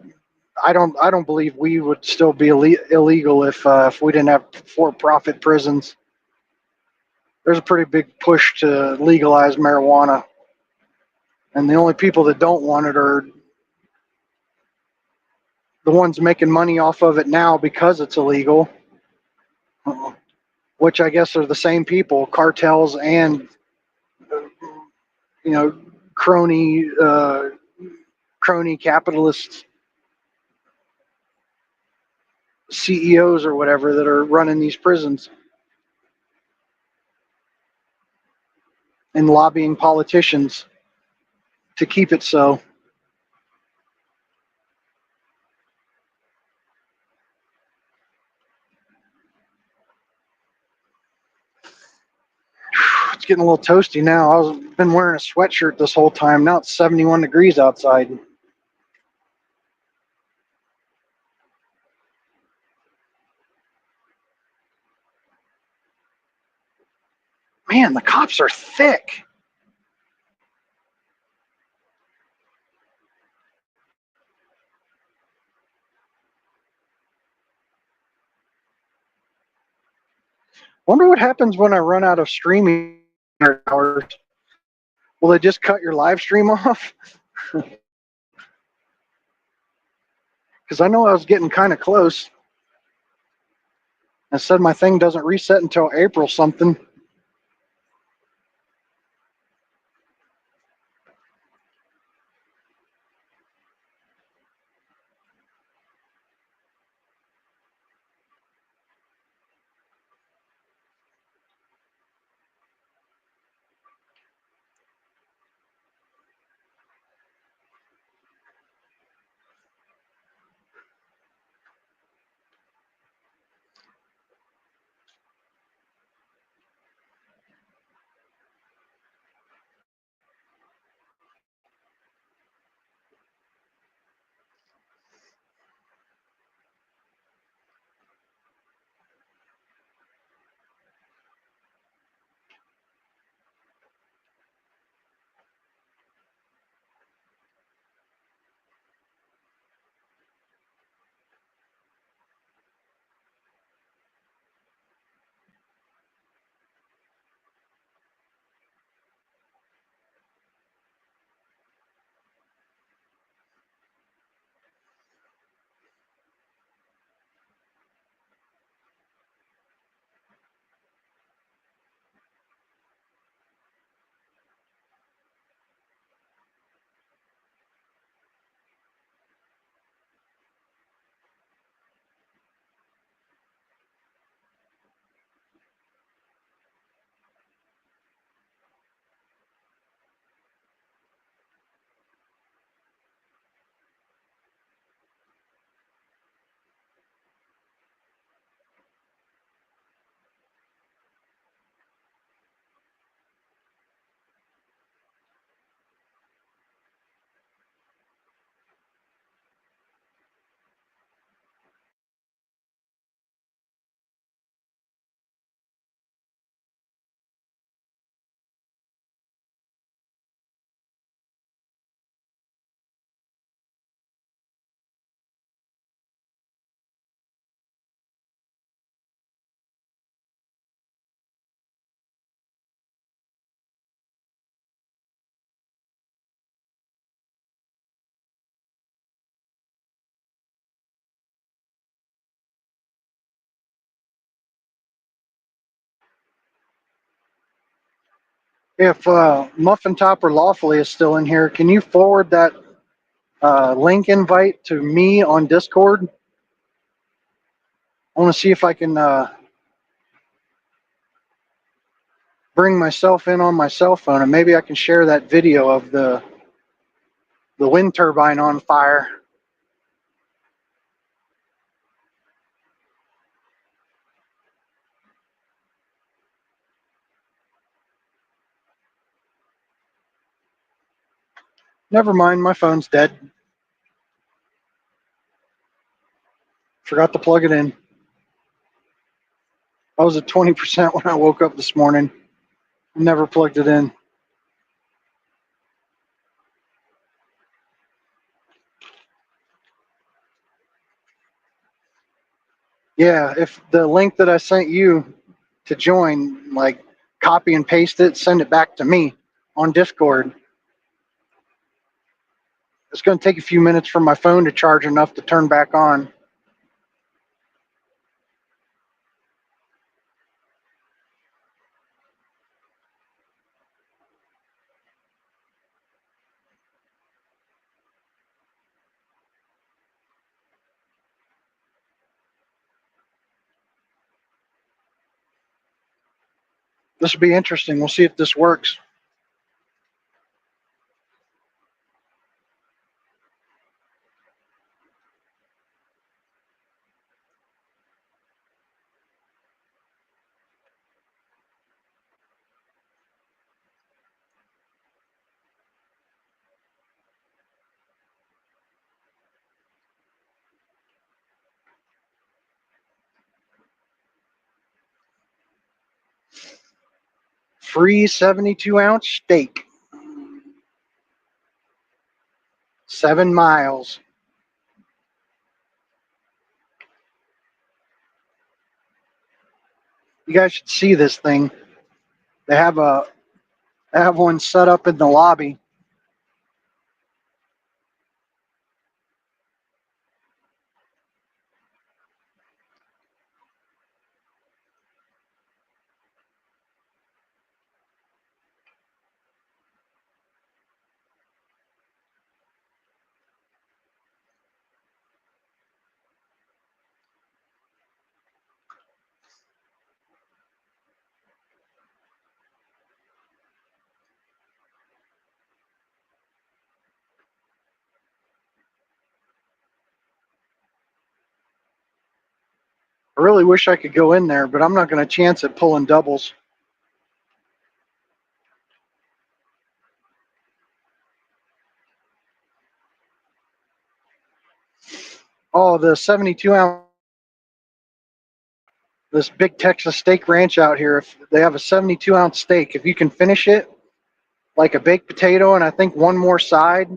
Speaker 1: I don't believe we would still be illegal if we didn't have for-profit prisons. There's a pretty big push to legalize marijuana, and the only people that don't want it are the ones making money off of it now because it's illegal, which I guess are the same people, cartels and you know crony crony capitalists, CEOs or whatever that are running these prisons and lobbying politicians to keep it so. It's getting a little toasty now. I've been wearing a sweatshirt this whole time. Now it's 71 degrees outside. Man, the cops are thick. Wonder what happens when I run out of streaming hours. Will they just cut your live stream off? Because I know I was getting kind of close. I said my thing doesn't reset until April something. If Muffin Topper Lawfully is still in here, can you forward that link invite to me on Discord? I want to see if I can bring myself in on my cell phone, and maybe I can share that video of the wind turbine on fire. Never mind, my phone's dead. Forgot to plug it in. I was at 20% when I woke up this morning. Never plugged it in. Yeah, if the link that I sent you to join, like copy and paste it, send it back to me on Discord. It's going to take a few minutes for my phone to charge enough to turn back on. This will be interesting. We'll see if this works. Free 72-ounce steak, 7 miles. You guys should see this thing. They have one set up in the lobby. I really wish I could go in there, but I'm not going to chance it pulling doubles. Oh, the 72-ounce, this big Texas steak ranch out here, if they have a 72-ounce steak, if you can finish it, like a baked potato and I think one more side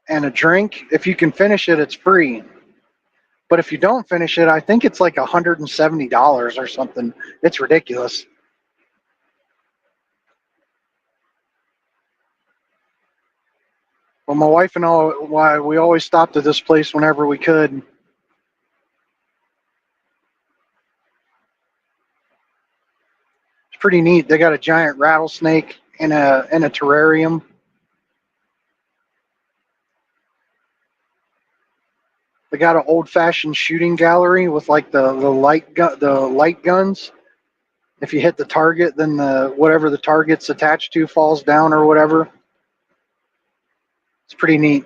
Speaker 1: and a drink, if you can finish it, it's free. But if you don't finish it, I think it's like $170 or something. It's ridiculous. Well, my wife and I, why we always stopped at this place whenever we could. It's pretty neat. They got a giant rattlesnake in a terrarium. They got an old fashioned shooting gallery with like the light guns. If you hit the target, then the whatever the target's attached to falls down or whatever. It's pretty neat.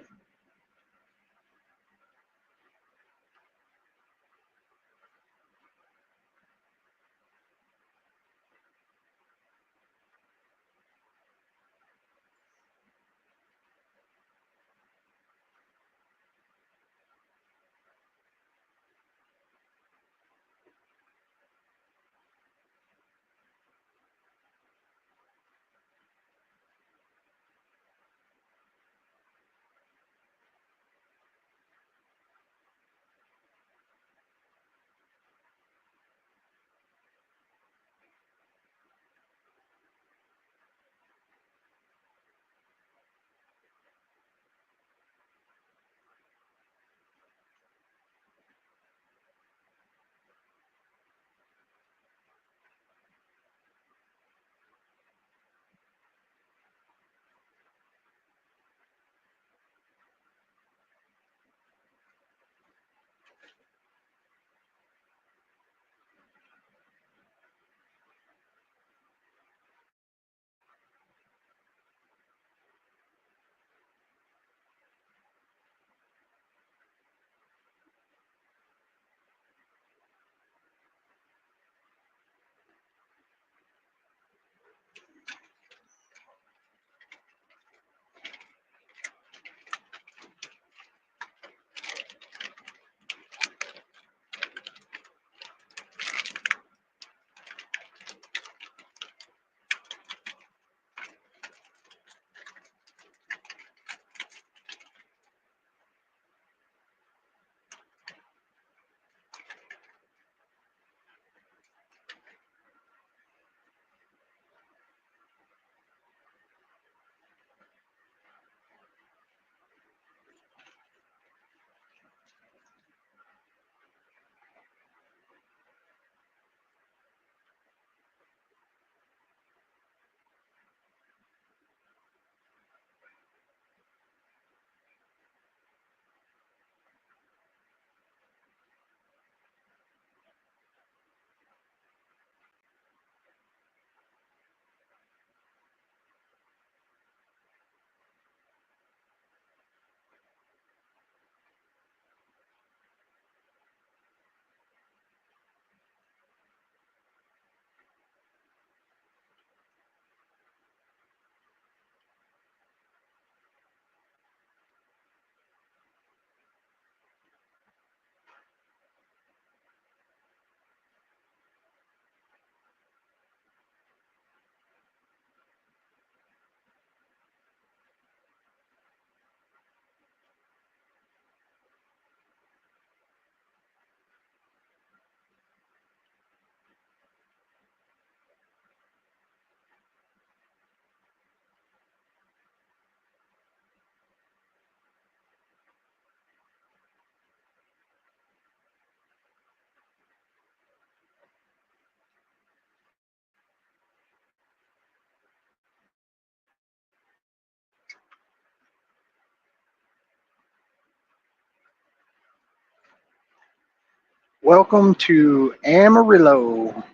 Speaker 1: Welcome to Amarillo.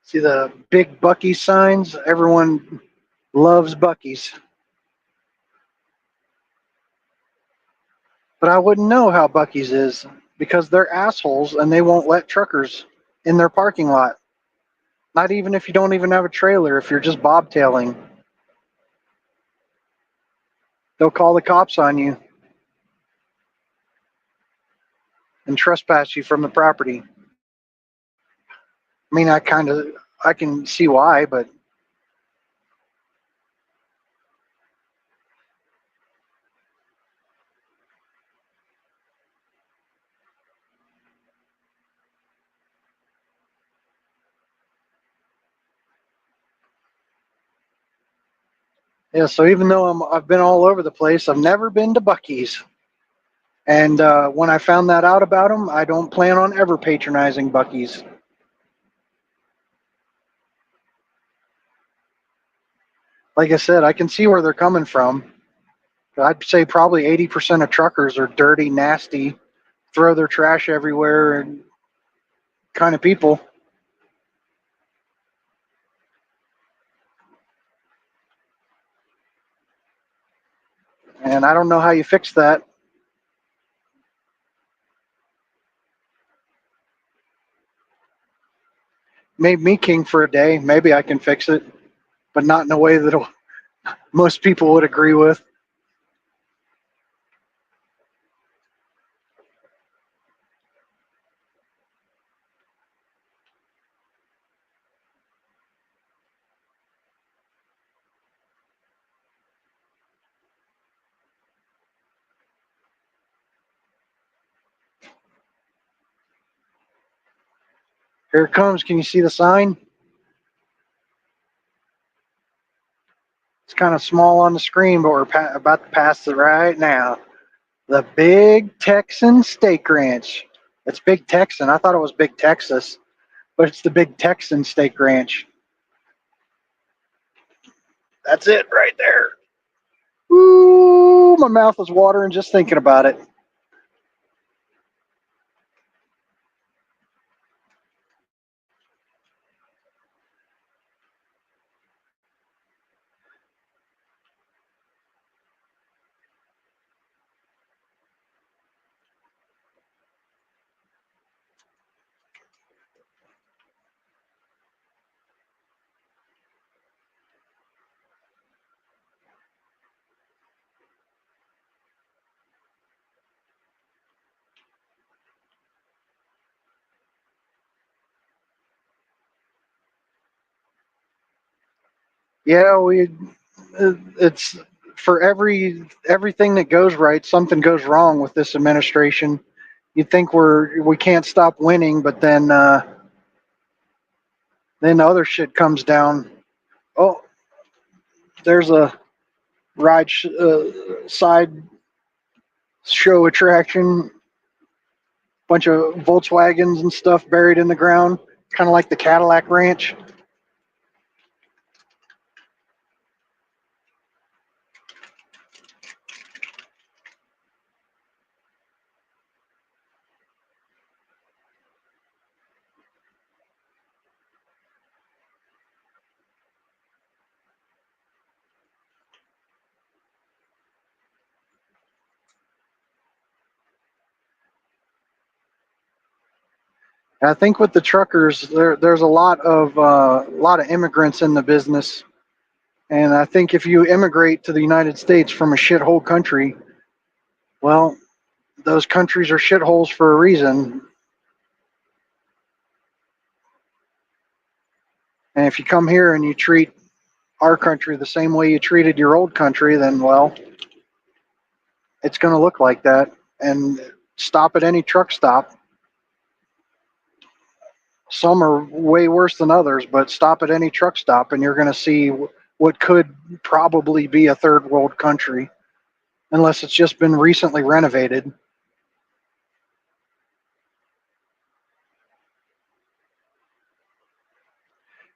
Speaker 1: See the big Buc-ee's signs? Everyone loves Buc-ee's. But I wouldn't know how Buc-ee's is because they're assholes and they won't let truckers in their parking lot. Not even if you don't even have a trailer, if you're just bobtailing. They'll call the cops on you and trespass you from the property. I mean, I can see why, but yeah. So even though I've been all over the place, I've never been to Buc-ee's. And when I found that out about them, I don't plan on ever patronizing Buc-ee's. Like I said, I can see where they're coming from. I'd say probably 80% of truckers are dirty, nasty, throw their trash everywhere, and kind of people. And I don't know how you fix that. Made me king for a day. Maybe I can fix it, but not in a way that most people would agree with. Here it comes. Can you see the sign? It's kind of small on the screen, but we're about to pass it right now. The Big Texan Steak Ranch. It's Big Texan. I thought it was Big Texas, but it's the Big Texan Steak Ranch. That's it right there. Ooh, my mouth is watering just thinking about it. Yeah, it's for everything that goes right, something goes wrong with this administration. You think we can't stop winning, but then other shit comes down. Oh, there's a side show attraction, bunch of Volkswagens and stuff buried in the ground, kind of like the Cadillac Ranch. I think with the truckers, there's a lot of immigrants in the business, and I think if you immigrate to the United States from a shithole country, well, those countries are shitholes for a reason. And if you come here and you treat our country the same way you treated your old country, then well, it's going to look like that. And stop at any truck stop. Some are way worse than others, but stop at any truck stop and you're going to see what could probably be a third world country, unless it's just been recently renovated.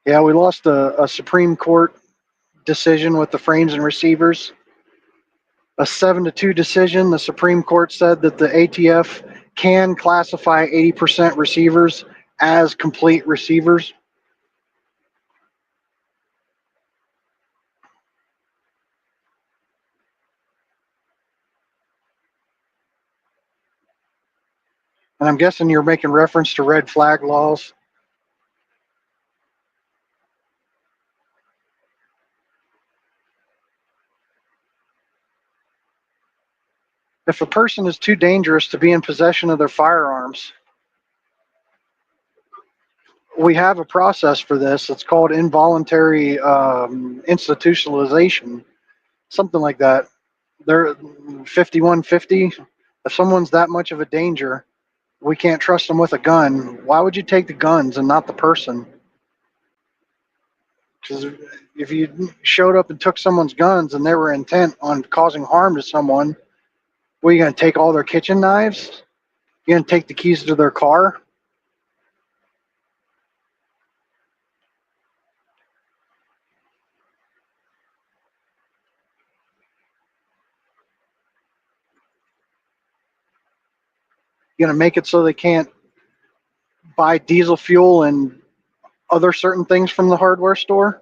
Speaker 1: Yeah, we lost a Supreme Court decision with the frames and receivers, a 7-2 decision. The Supreme Court said that the ATF can classify 80% receivers as complete receivers. And I'm guessing you're making reference to red flag laws. If a person is too dangerous to be in possession of their firearms, we have a process for this. It's called involuntary institutionalization, something like that. They're 5150. If someone's that much of a danger, we can't trust them with a gun. Why would you take the guns and not the person? Because if you showed up and took someone's guns and they were intent on causing harm to someone, what, are you going to take all their kitchen knives? You're going to take the keys to their car? You're going to make it so they can't buy diesel fuel and other certain things from the hardware store?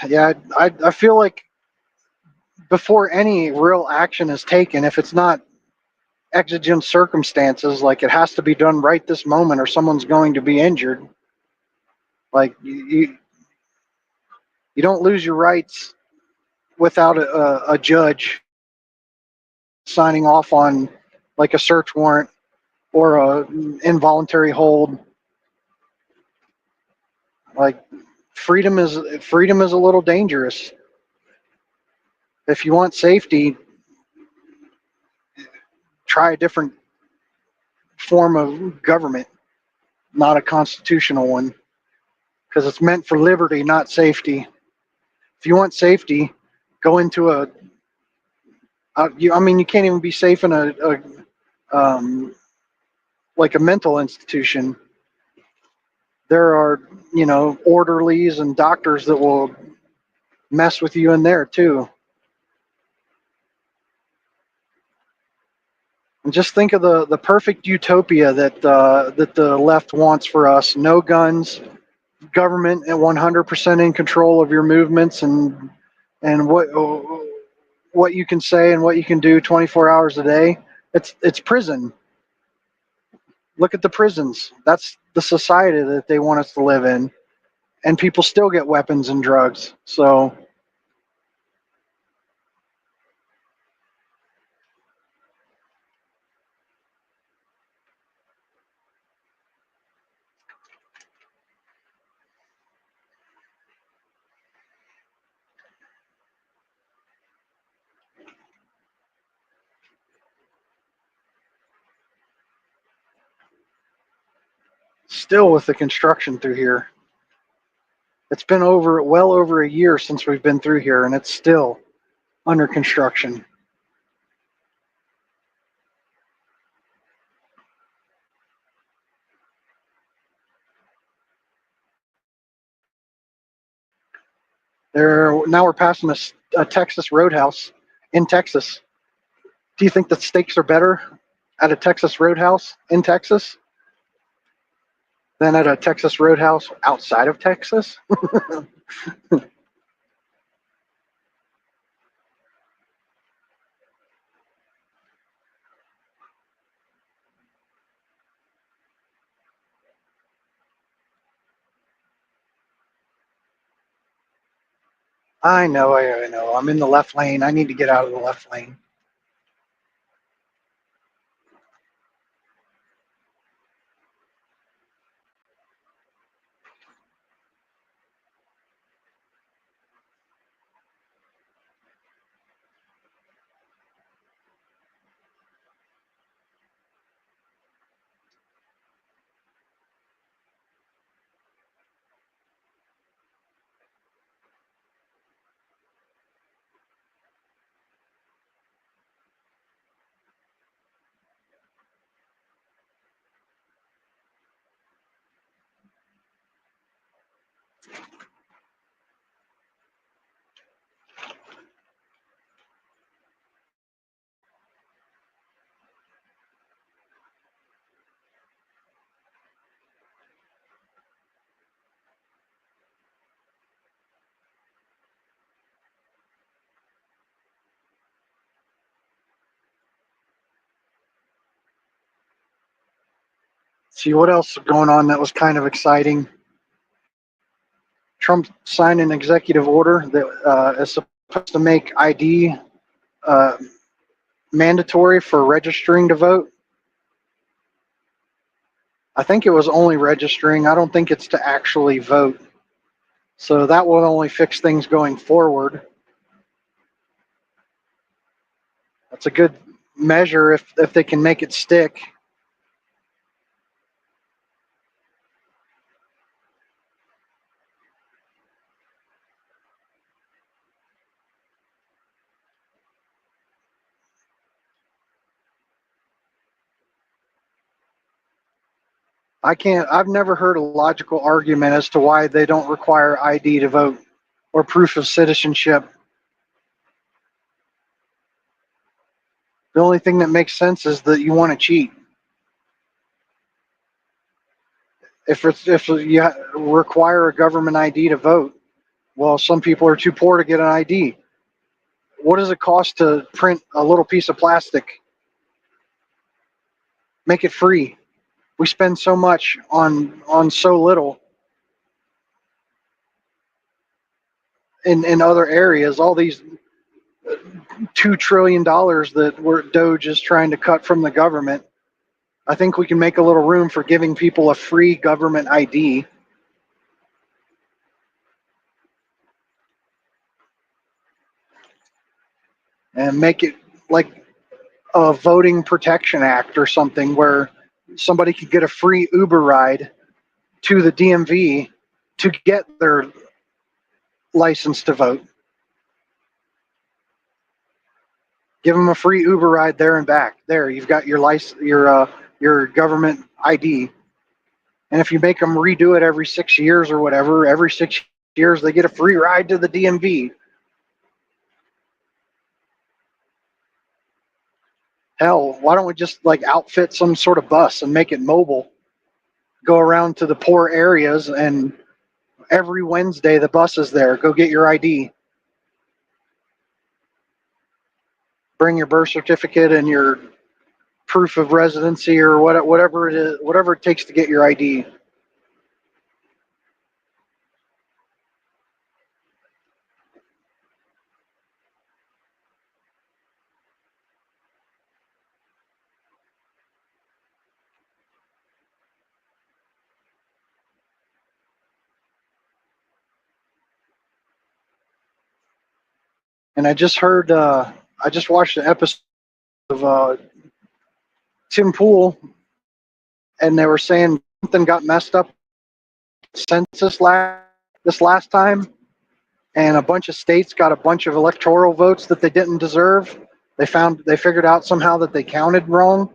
Speaker 1: Yeah, I feel like before any real action is taken, if it's not exigent circumstances, like it has to be done right this moment or someone's going to be injured, like you don't lose your rights without a judge signing off on like a search warrant or a involuntary hold. Like freedom is a little dangerous. If you want safety, try a different form of government, not a constitutional one, because it's meant for liberty, not safety. If you want safety, go into I mean, you can't even be safe in like a mental institution. There are, orderlies and doctors that will mess with you in there too. And just think of the perfect utopia that the left wants for us: no guns, government at 100% in control of your movements, and what you can say and what you can do 24 hours a day. It's prison. Look at the prisons. That's the society that they want us to live in, and people still get weapons and drugs. So still with the construction through here, it's been well over a year since we've been through here, and it's still under construction. Now we're passing a Texas Roadhouse in Texas. Do you think the steaks are better at a Texas Roadhouse in Texas than at a Texas Roadhouse outside of Texas? I know. I'm in the left lane. I need to get out of the left lane. See what else is going on that was kind of exciting. Trump signed an executive order that is supposed to make ID uh, mandatory for registering to vote. I think it was only registering. I don't think it's to actually vote. So that will only fix things going forward. That's a good measure if they can make it stick. I've never heard a logical argument as to why they don't require ID to vote or proof of citizenship. The only thing that makes sense is that you want to cheat. If you require a government ID to vote, well, some people are too poor to get an ID. What does it cost to print a little piece of plastic? Make it free. We spend so much on so little in other areas. All these $2 trillion that Doge is trying to cut from the government. I think we can make a little room for giving people a free government ID and make it like a voting protection act or something where somebody could get a free Uber ride to the DMV to get their license to vote. Give them a free Uber ride there and back. There, you've got your license, your government ID. And if you make them redo it every 6 years or whatever, every 6 years they get a free ride to the DMV. Hell, why don't we just like outfit some sort of bus and make it mobile? Go around to the poor areas, and every Wednesday the bus is there. Go get your ID. Bring your birth certificate and your proof of residency or whatever it is, whatever it takes to get your ID. And I just watched an episode of Tim Pool, and they were saying something got messed up census this last time, and a bunch of states got a bunch of electoral votes that they didn't deserve. They figured out somehow that they counted wrong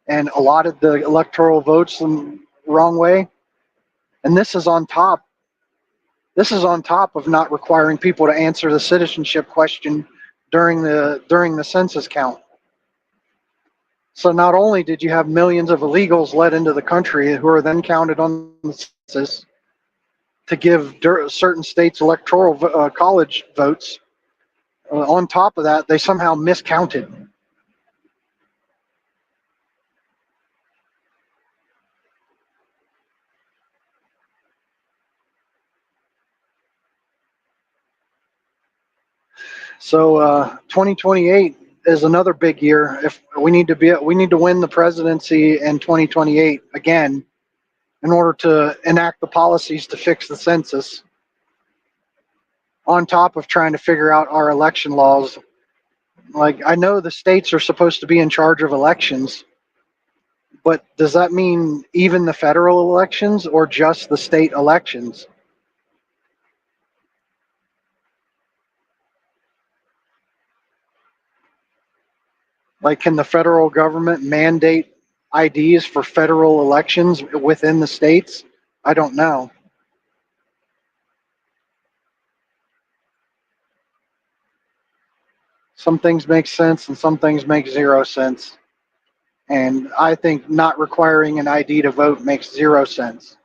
Speaker 1: and allotted the electoral votes the wrong way. And this is on top. This is on top of not requiring people to answer the citizenship question during the census count. So not only did you have millions of illegals let into the country who are then counted on the census to give certain states electoral college votes, on top of that, they somehow miscounted. So 2028 is another big year. If we need to win the presidency in 2028 again in order to enact the policies to fix the census. On top of trying to figure out our election laws, like I know the states are supposed to be in charge of elections, but does that mean even the federal elections or just the state elections? Like, can the federal government mandate IDs for federal elections within the states? I don't know. Some things make sense and some things make zero sense. And I think not requiring an ID to vote makes zero sense.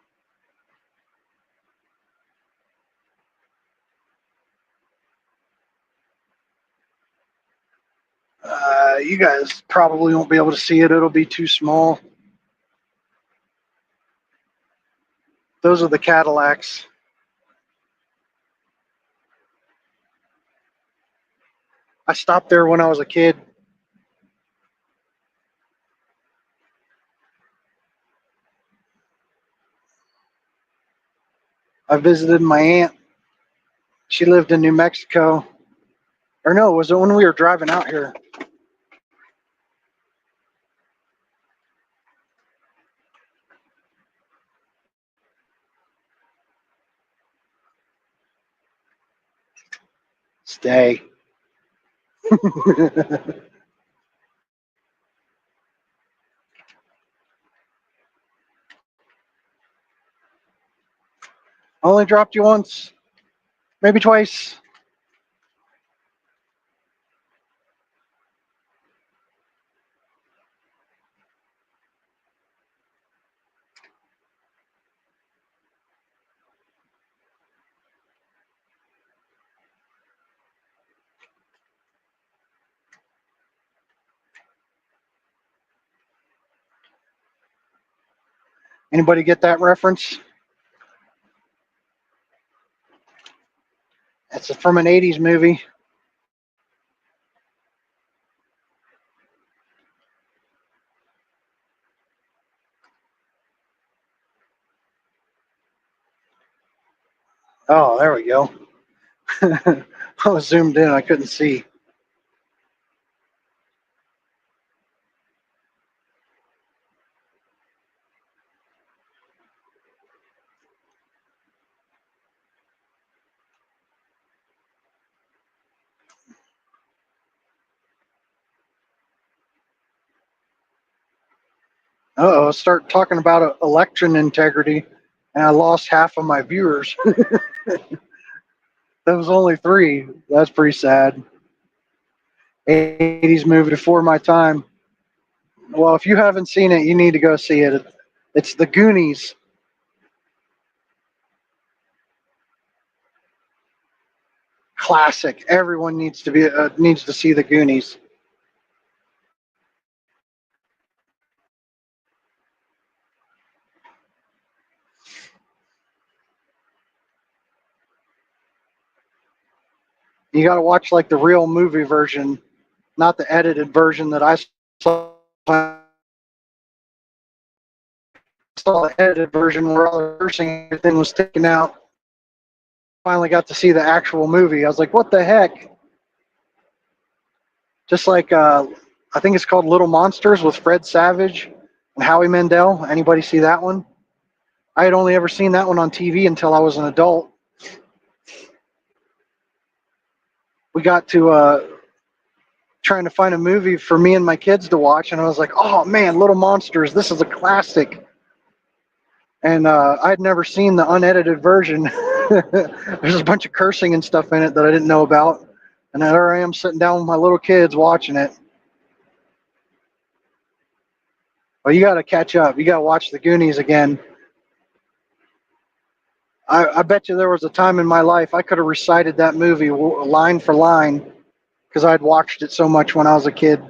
Speaker 1: You guys probably won't be able to see it. It'll be too small. Those are the Cadillacs. I stopped there when I was a kid. I visited my aunt. She lived in New Mexico. Or no, was it when we were driving out here? Stay. I only dropped you once, maybe twice. Anybody get that reference? It's from an 80s movie. Oh, there we go. I was zoomed in. I couldn't see. Oh, start talking about election integrity, and I lost half of my viewers. That was only three. That's pretty sad. 80s movie before my time. Well, if you haven't seen it, you need to go see it. It's The Goonies. Classic. Everyone needs to see The Goonies. You got to watch like the real movie version, not the edited version that I saw. I saw the edited version where all the cursing everything was taken out. Finally got to see the actual movie. I was like, what the heck? Just like I think it's called Little Monsters with Fred Savage and Howie Mandel. Anybody see that one? I had only ever seen that one on TV until I was an adult. We got to trying to find a movie for me and my kids to watch, and I was like, oh man, Little Monsters, this is a classic. And I'd never seen the unedited version. There's a bunch of cursing and stuff in it that I didn't know about. And there I am sitting down with my little kids watching it. Well, you got to catch up. You got to watch the Goonies again. I bet you there was a time in my life I could have recited that movie line for line because I'd watched it so much when I was a kid.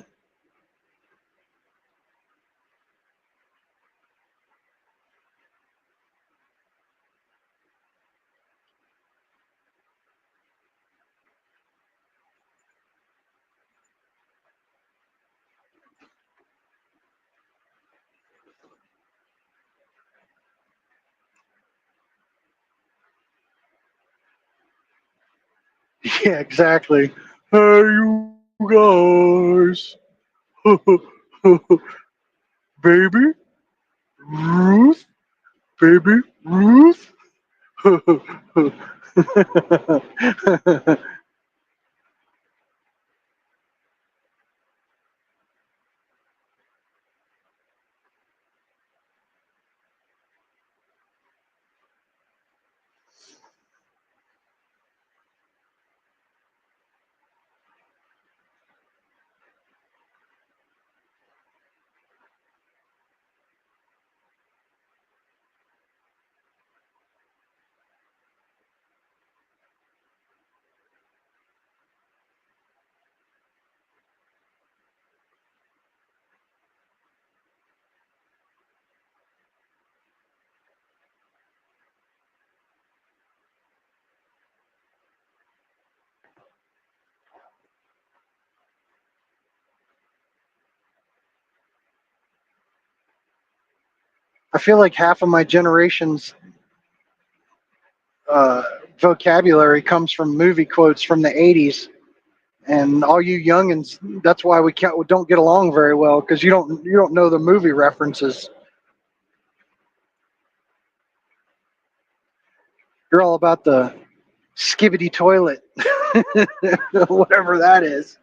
Speaker 1: Yeah, exactly. Hey, you guys. Baby Ruth? Baby Ruth? I feel like half of my generation's uh, vocabulary comes from movie quotes from the 80s. And all you youngins, that's why we don't get along very well because you don't know the movie references. You're all about the skibbity toilet, whatever that is.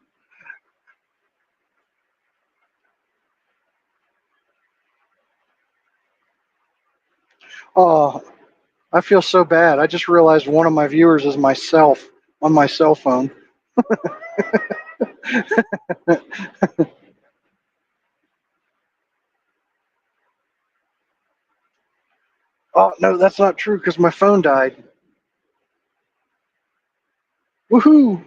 Speaker 1: Oh, I feel so bad. I just realized one of my viewers is myself on my cell phone. Oh no, that's not true because my phone died. Woohoo!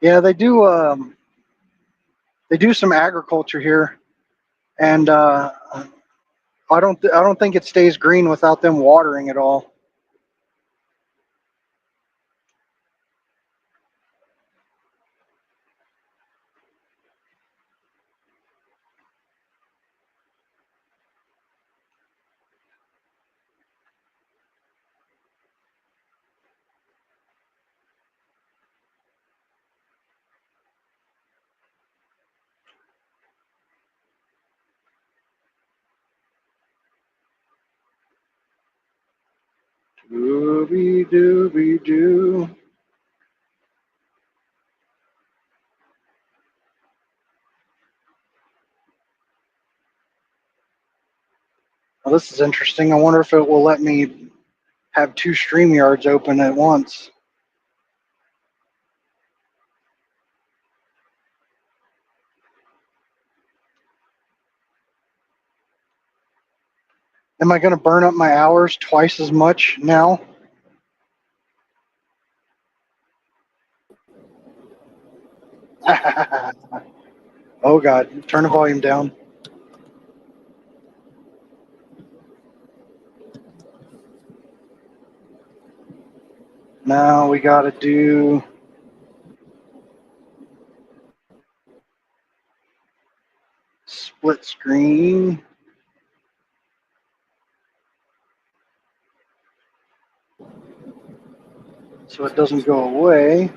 Speaker 1: Yeah, they do some agriculture here, and I don't think it stays green without them watering it all. Dooby dooby doo. Well, this is interesting. I wonder if it will let me have two StreamYards open at once. Am I going to burn up my hours twice as much now? Oh God! Turn the volume down. Now we got to do split screen so it doesn't go away.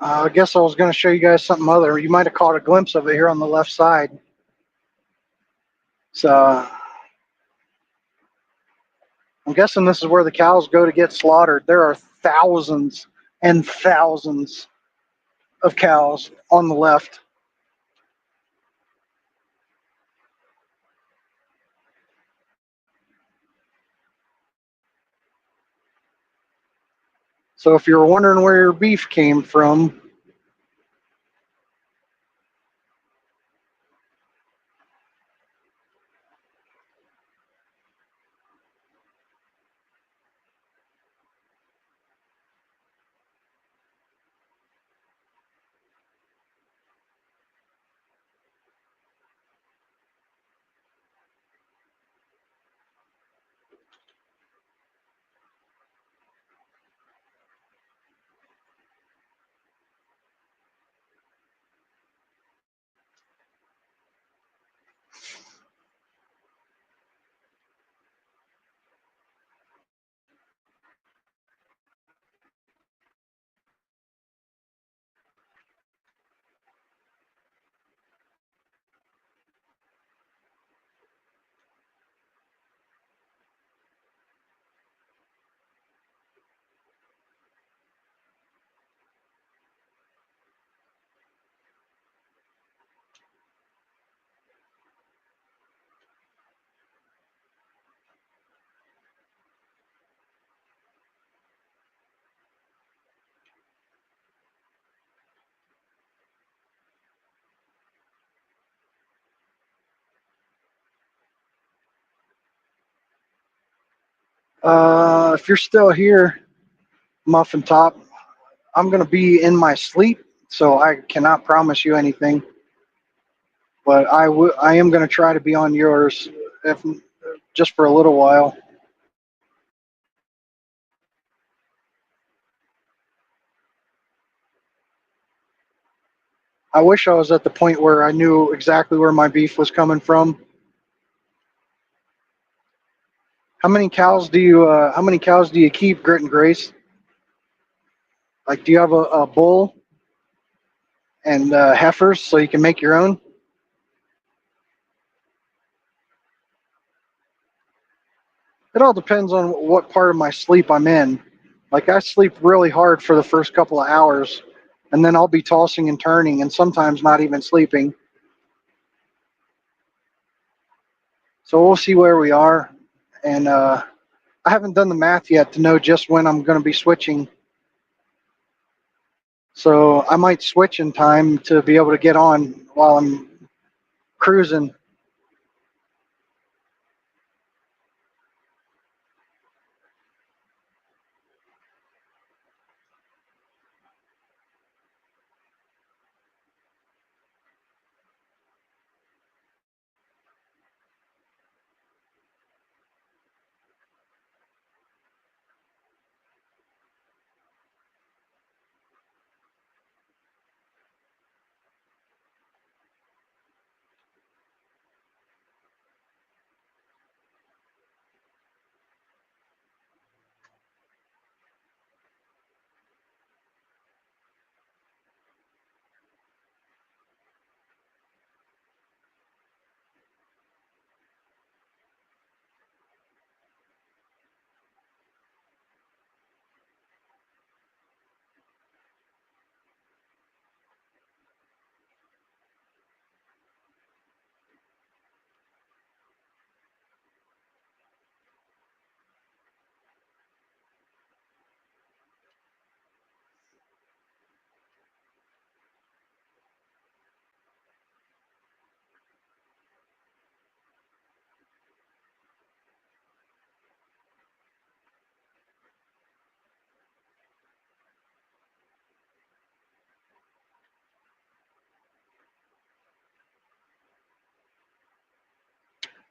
Speaker 1: I guess I was going to show you guys something other. You might have caught a glimpse of it here on the left side. So I'm guessing this is where the cows go to get slaughtered. There are thousands and thousands of cows on the left. So if you're wondering where your beef came from, if you're still here, Muffin Top, I'm going to be in my sleep, so I cannot promise you anything. But I am going to try to be on yours, if just for a little while. I wish I was at the point where I knew exactly where my beef was coming from. How many cows do you keep, Grit and Grace? Like, do you have a bull and heifers so you can make your own? It all depends on what part of my sleep I'm in. Like, I sleep really hard for the first couple of hours, and then I'll be tossing and turning, and sometimes not even sleeping. So we'll see where we are, and I haven't done the math yet to know just when I'm going to be switching. So I might switch in time to be able to get on while I'm cruising.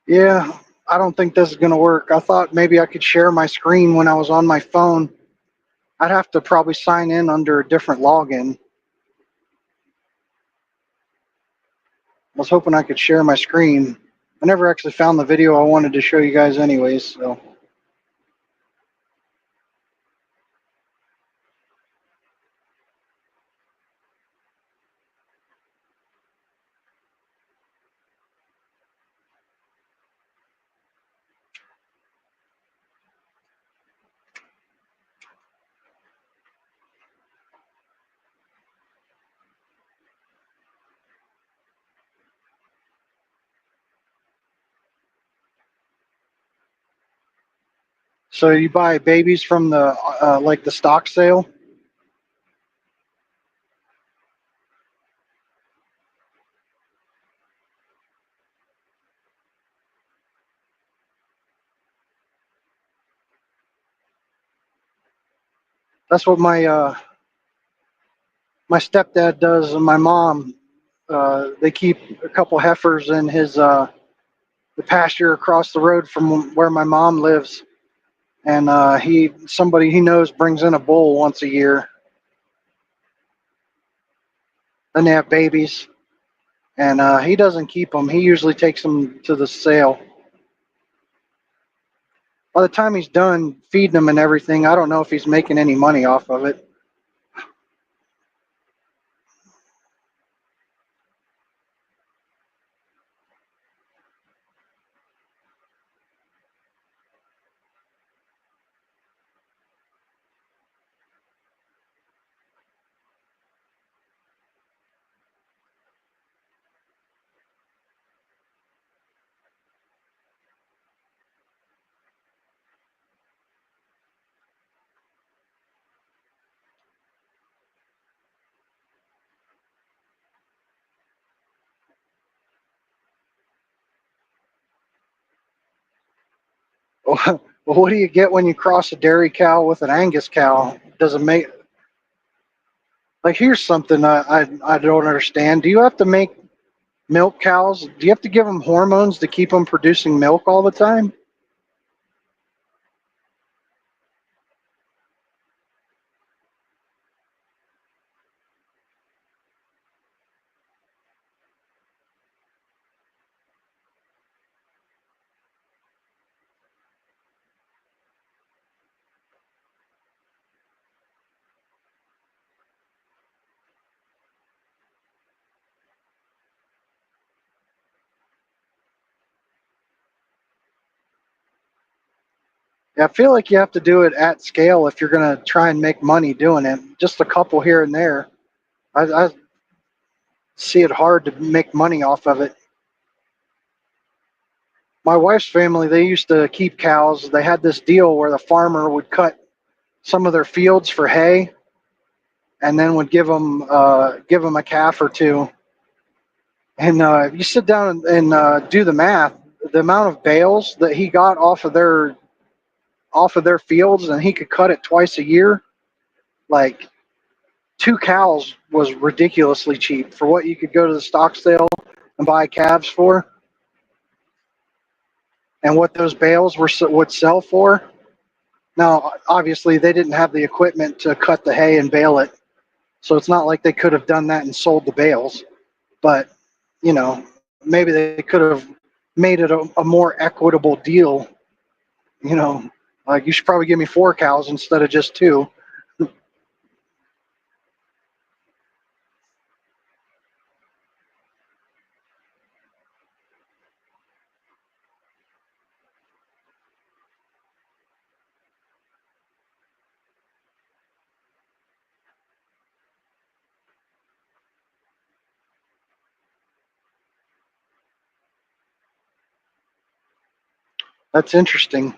Speaker 1: Yeah, I don't think this is going to work. I thought maybe I could share my screen when I was on my phone. I'd have to probably sign in under a different login. I was hoping I could share my screen. I never actually found the video I wanted to show you guys anyways, so. So you buy babies from the like the stock sale. That's what my stepdad does, and my mom. They keep a couple heifers in his the pasture across the road from where my mom lives, and he somebody he knows brings in a bull once a year. Then they have babies, and he doesn't keep them. He usually takes them to the sale. By the time he's done feeding them and everything, I don't know if he's making any money off of it. Well, what do you get when you cross a dairy cow with an Angus cow? Does it make like here's something I don't understand. Do you have to make milk cows? Do you have to give them hormones to keep them producing milk all the time? Yeah, I feel like you have to do it at scale if you're going to try and make money doing it. Just a couple here and there. I see it hard to make money off of it. My wife's family, they used to keep cows. They had this deal where the farmer would cut some of their fields for hay and then would give them a calf or two. And if you sit down and do the math, the amount of bales that he got off of their fields, and he could cut it twice a year. Like two cows was ridiculously cheap for what you could go to the stock sale and buy calves for, and what those bales would sell for. Now, obviously, they didn't have the equipment to cut the hay and bale it, so it's not like they could have done that and sold the bales. But you know, maybe they could have made it a more equitable deal. You know, like you should probably give me four cows instead of just two. That's interesting.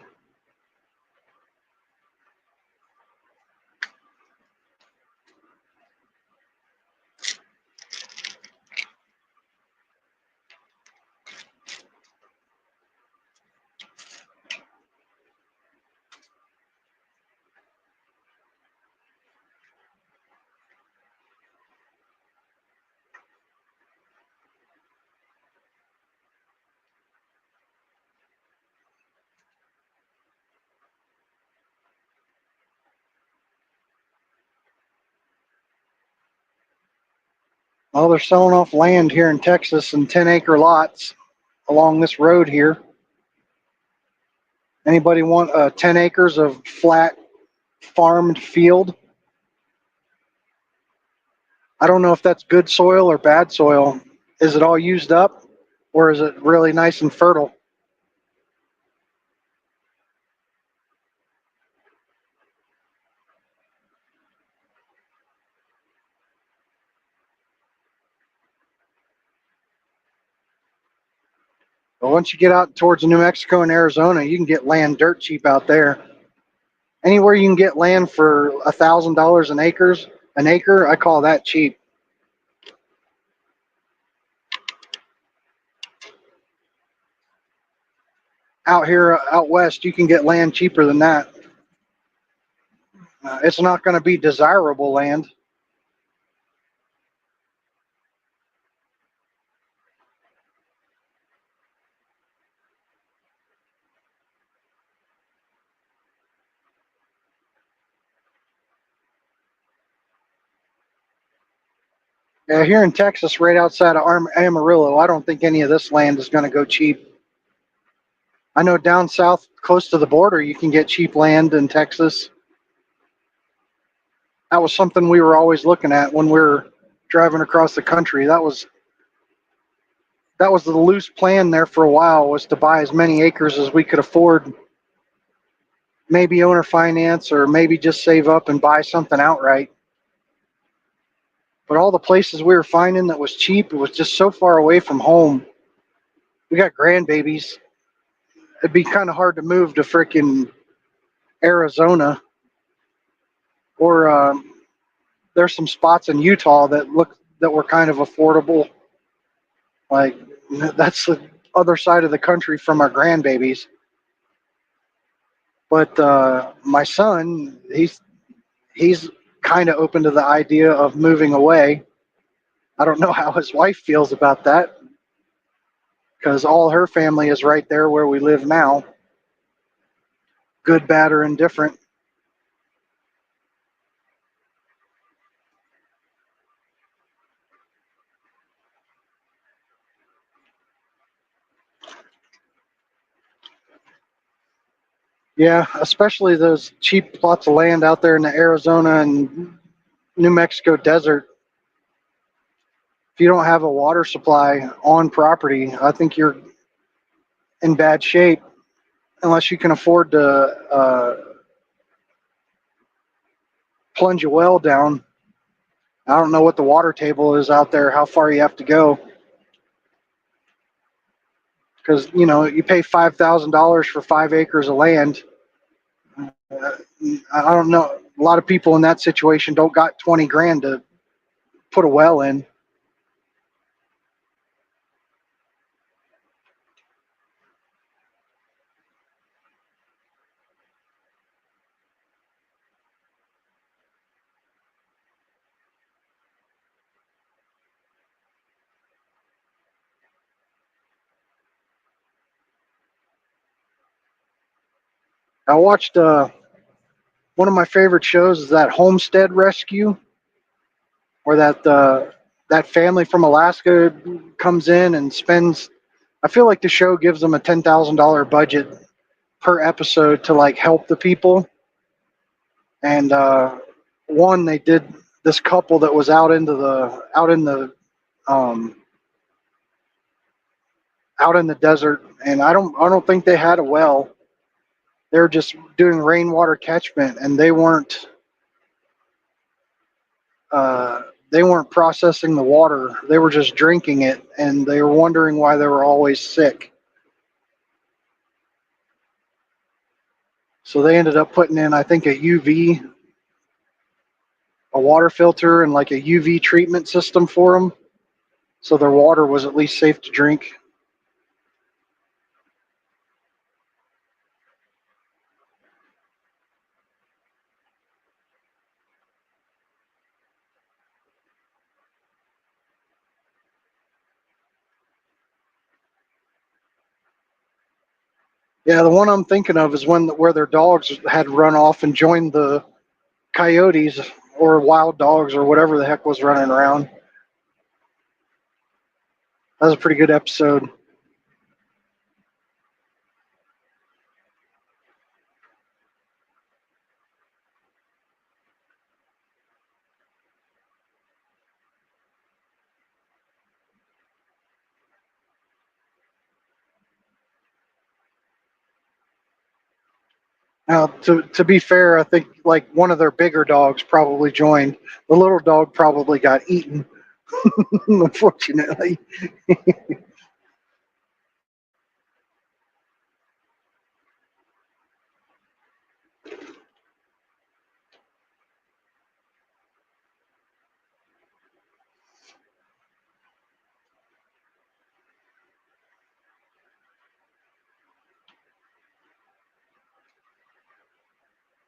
Speaker 1: Well, they're selling off land here in Texas in 10-acre lots along this road here. Anybody want 10 acres of flat farmed field? I don't know if that's good soil or bad soil. Is it all used up or is it really nice and fertile? But once you get out towards New Mexico and Arizona, you can get land dirt cheap out there. Anywhere you can get land for $1,000 an acre, I call that cheap. Out here, out west, you can get land cheaper than that. It's not going to be desirable land. Here in Texas, right outside of Amarillo, I don't think any of this land is going to go cheap. I know down south, close to the border, you can get cheap land in Texas. That was something we were always looking at when we were driving across the country. That was the loose plan there for a while, was to buy as many acres as we could afford, maybe owner finance or maybe just save up and buy something outright. But all the places we were finding that was cheap, it was just so far away from home. We got grandbabies. It'd be kind of hard to move to frickin' Arizona, or there's some spots in Utah that were kind of affordable. Like, that's the other side of the country from our grandbabies. But my son, he's kind of open to the idea of moving away. I don't know how his wife feels about that, because all her family is right there where we live now, good, bad, or indifferent. Yeah, especially those cheap plots of land out there in the Arizona and New Mexico desert. If you don't have a water supply on property, I think you're in bad shape unless you can afford to plunge a well down. I don't know what the water table is out there, how far you have to go, because you pay $5,000 for 5 acres of land. I don't know. A lot of people in that situation don't got 20 grand to put a well in. I watched one of my favorite shows is that Homestead Rescue, where that family from Alaska comes in and spends. I feel like the show gives them a $10,000 budget per episode to like help the people. And one, they did this couple that was um, out in the desert, and I don't think they had a well. They were just doing rainwater catchment, and uh, they weren't processing the water. They were just drinking it, and they were wondering why they were always sick. So they ended up putting in, I think, a water filter, and like a UV treatment system for them, so their water was at least safe to drink. Yeah, the one I'm thinking of is one where their dogs had run off and joined the coyotes or wild dogs or whatever the heck was running around. That was a pretty good episode. Now, to be fair, I think like one of their bigger dogs probably joined. The little dog probably got eaten, unfortunately.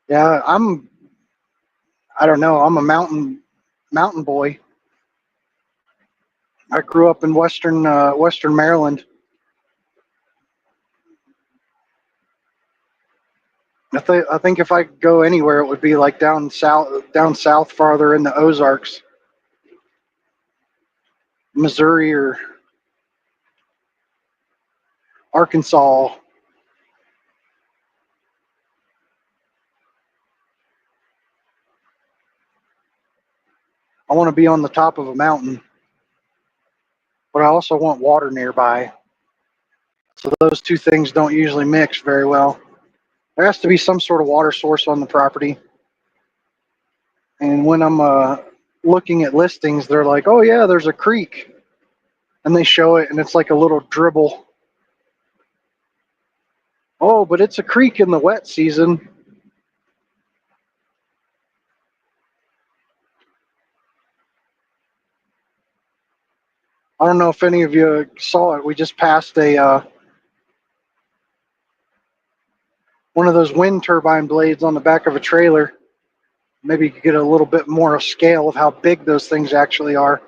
Speaker 1: Yeah, I don't know. I'm a mountain boy. I grew up in Western Maryland. I think if I could go anywhere, it would be like down south farther in the Ozarks, Missouri or Arkansas. I want to be on the top of a mountain, but I also want water nearby. So those two things don't usually mix very well. There has to be some sort of water source on the property. And when I'm looking at listings, they're like, "Oh yeah, there's a creek," and they show it, and it's like a little dribble. Oh, but it's a creek in the wet season. I don't know if any of you saw it. We just passed a one of those wind turbine blades on the back of a trailer. Maybe you could get a little bit more scale of how big those things actually are.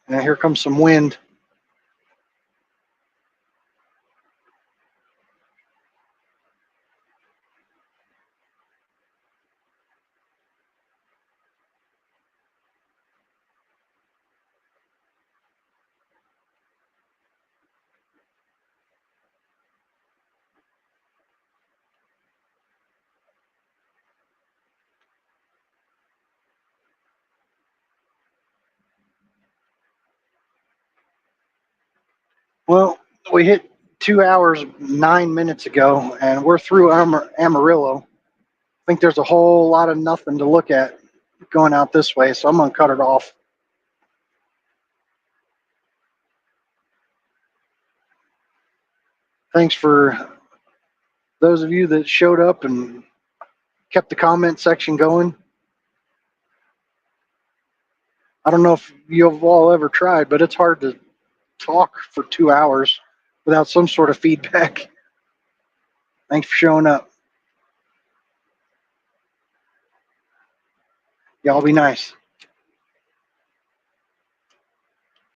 Speaker 1: And here comes some wind. Well, we hit 2 hours 9 minutes ago, and we're through Amarillo. I think there's a whole lot of nothing to look at going out this way, so I'm gonna cut it off. Thanks for those of you that showed up and kept the comment section going. I don't know if you've all ever tried, but it's hard to talk for 2 hours without some sort of feedback. Thanks for showing up. Y'all be nice.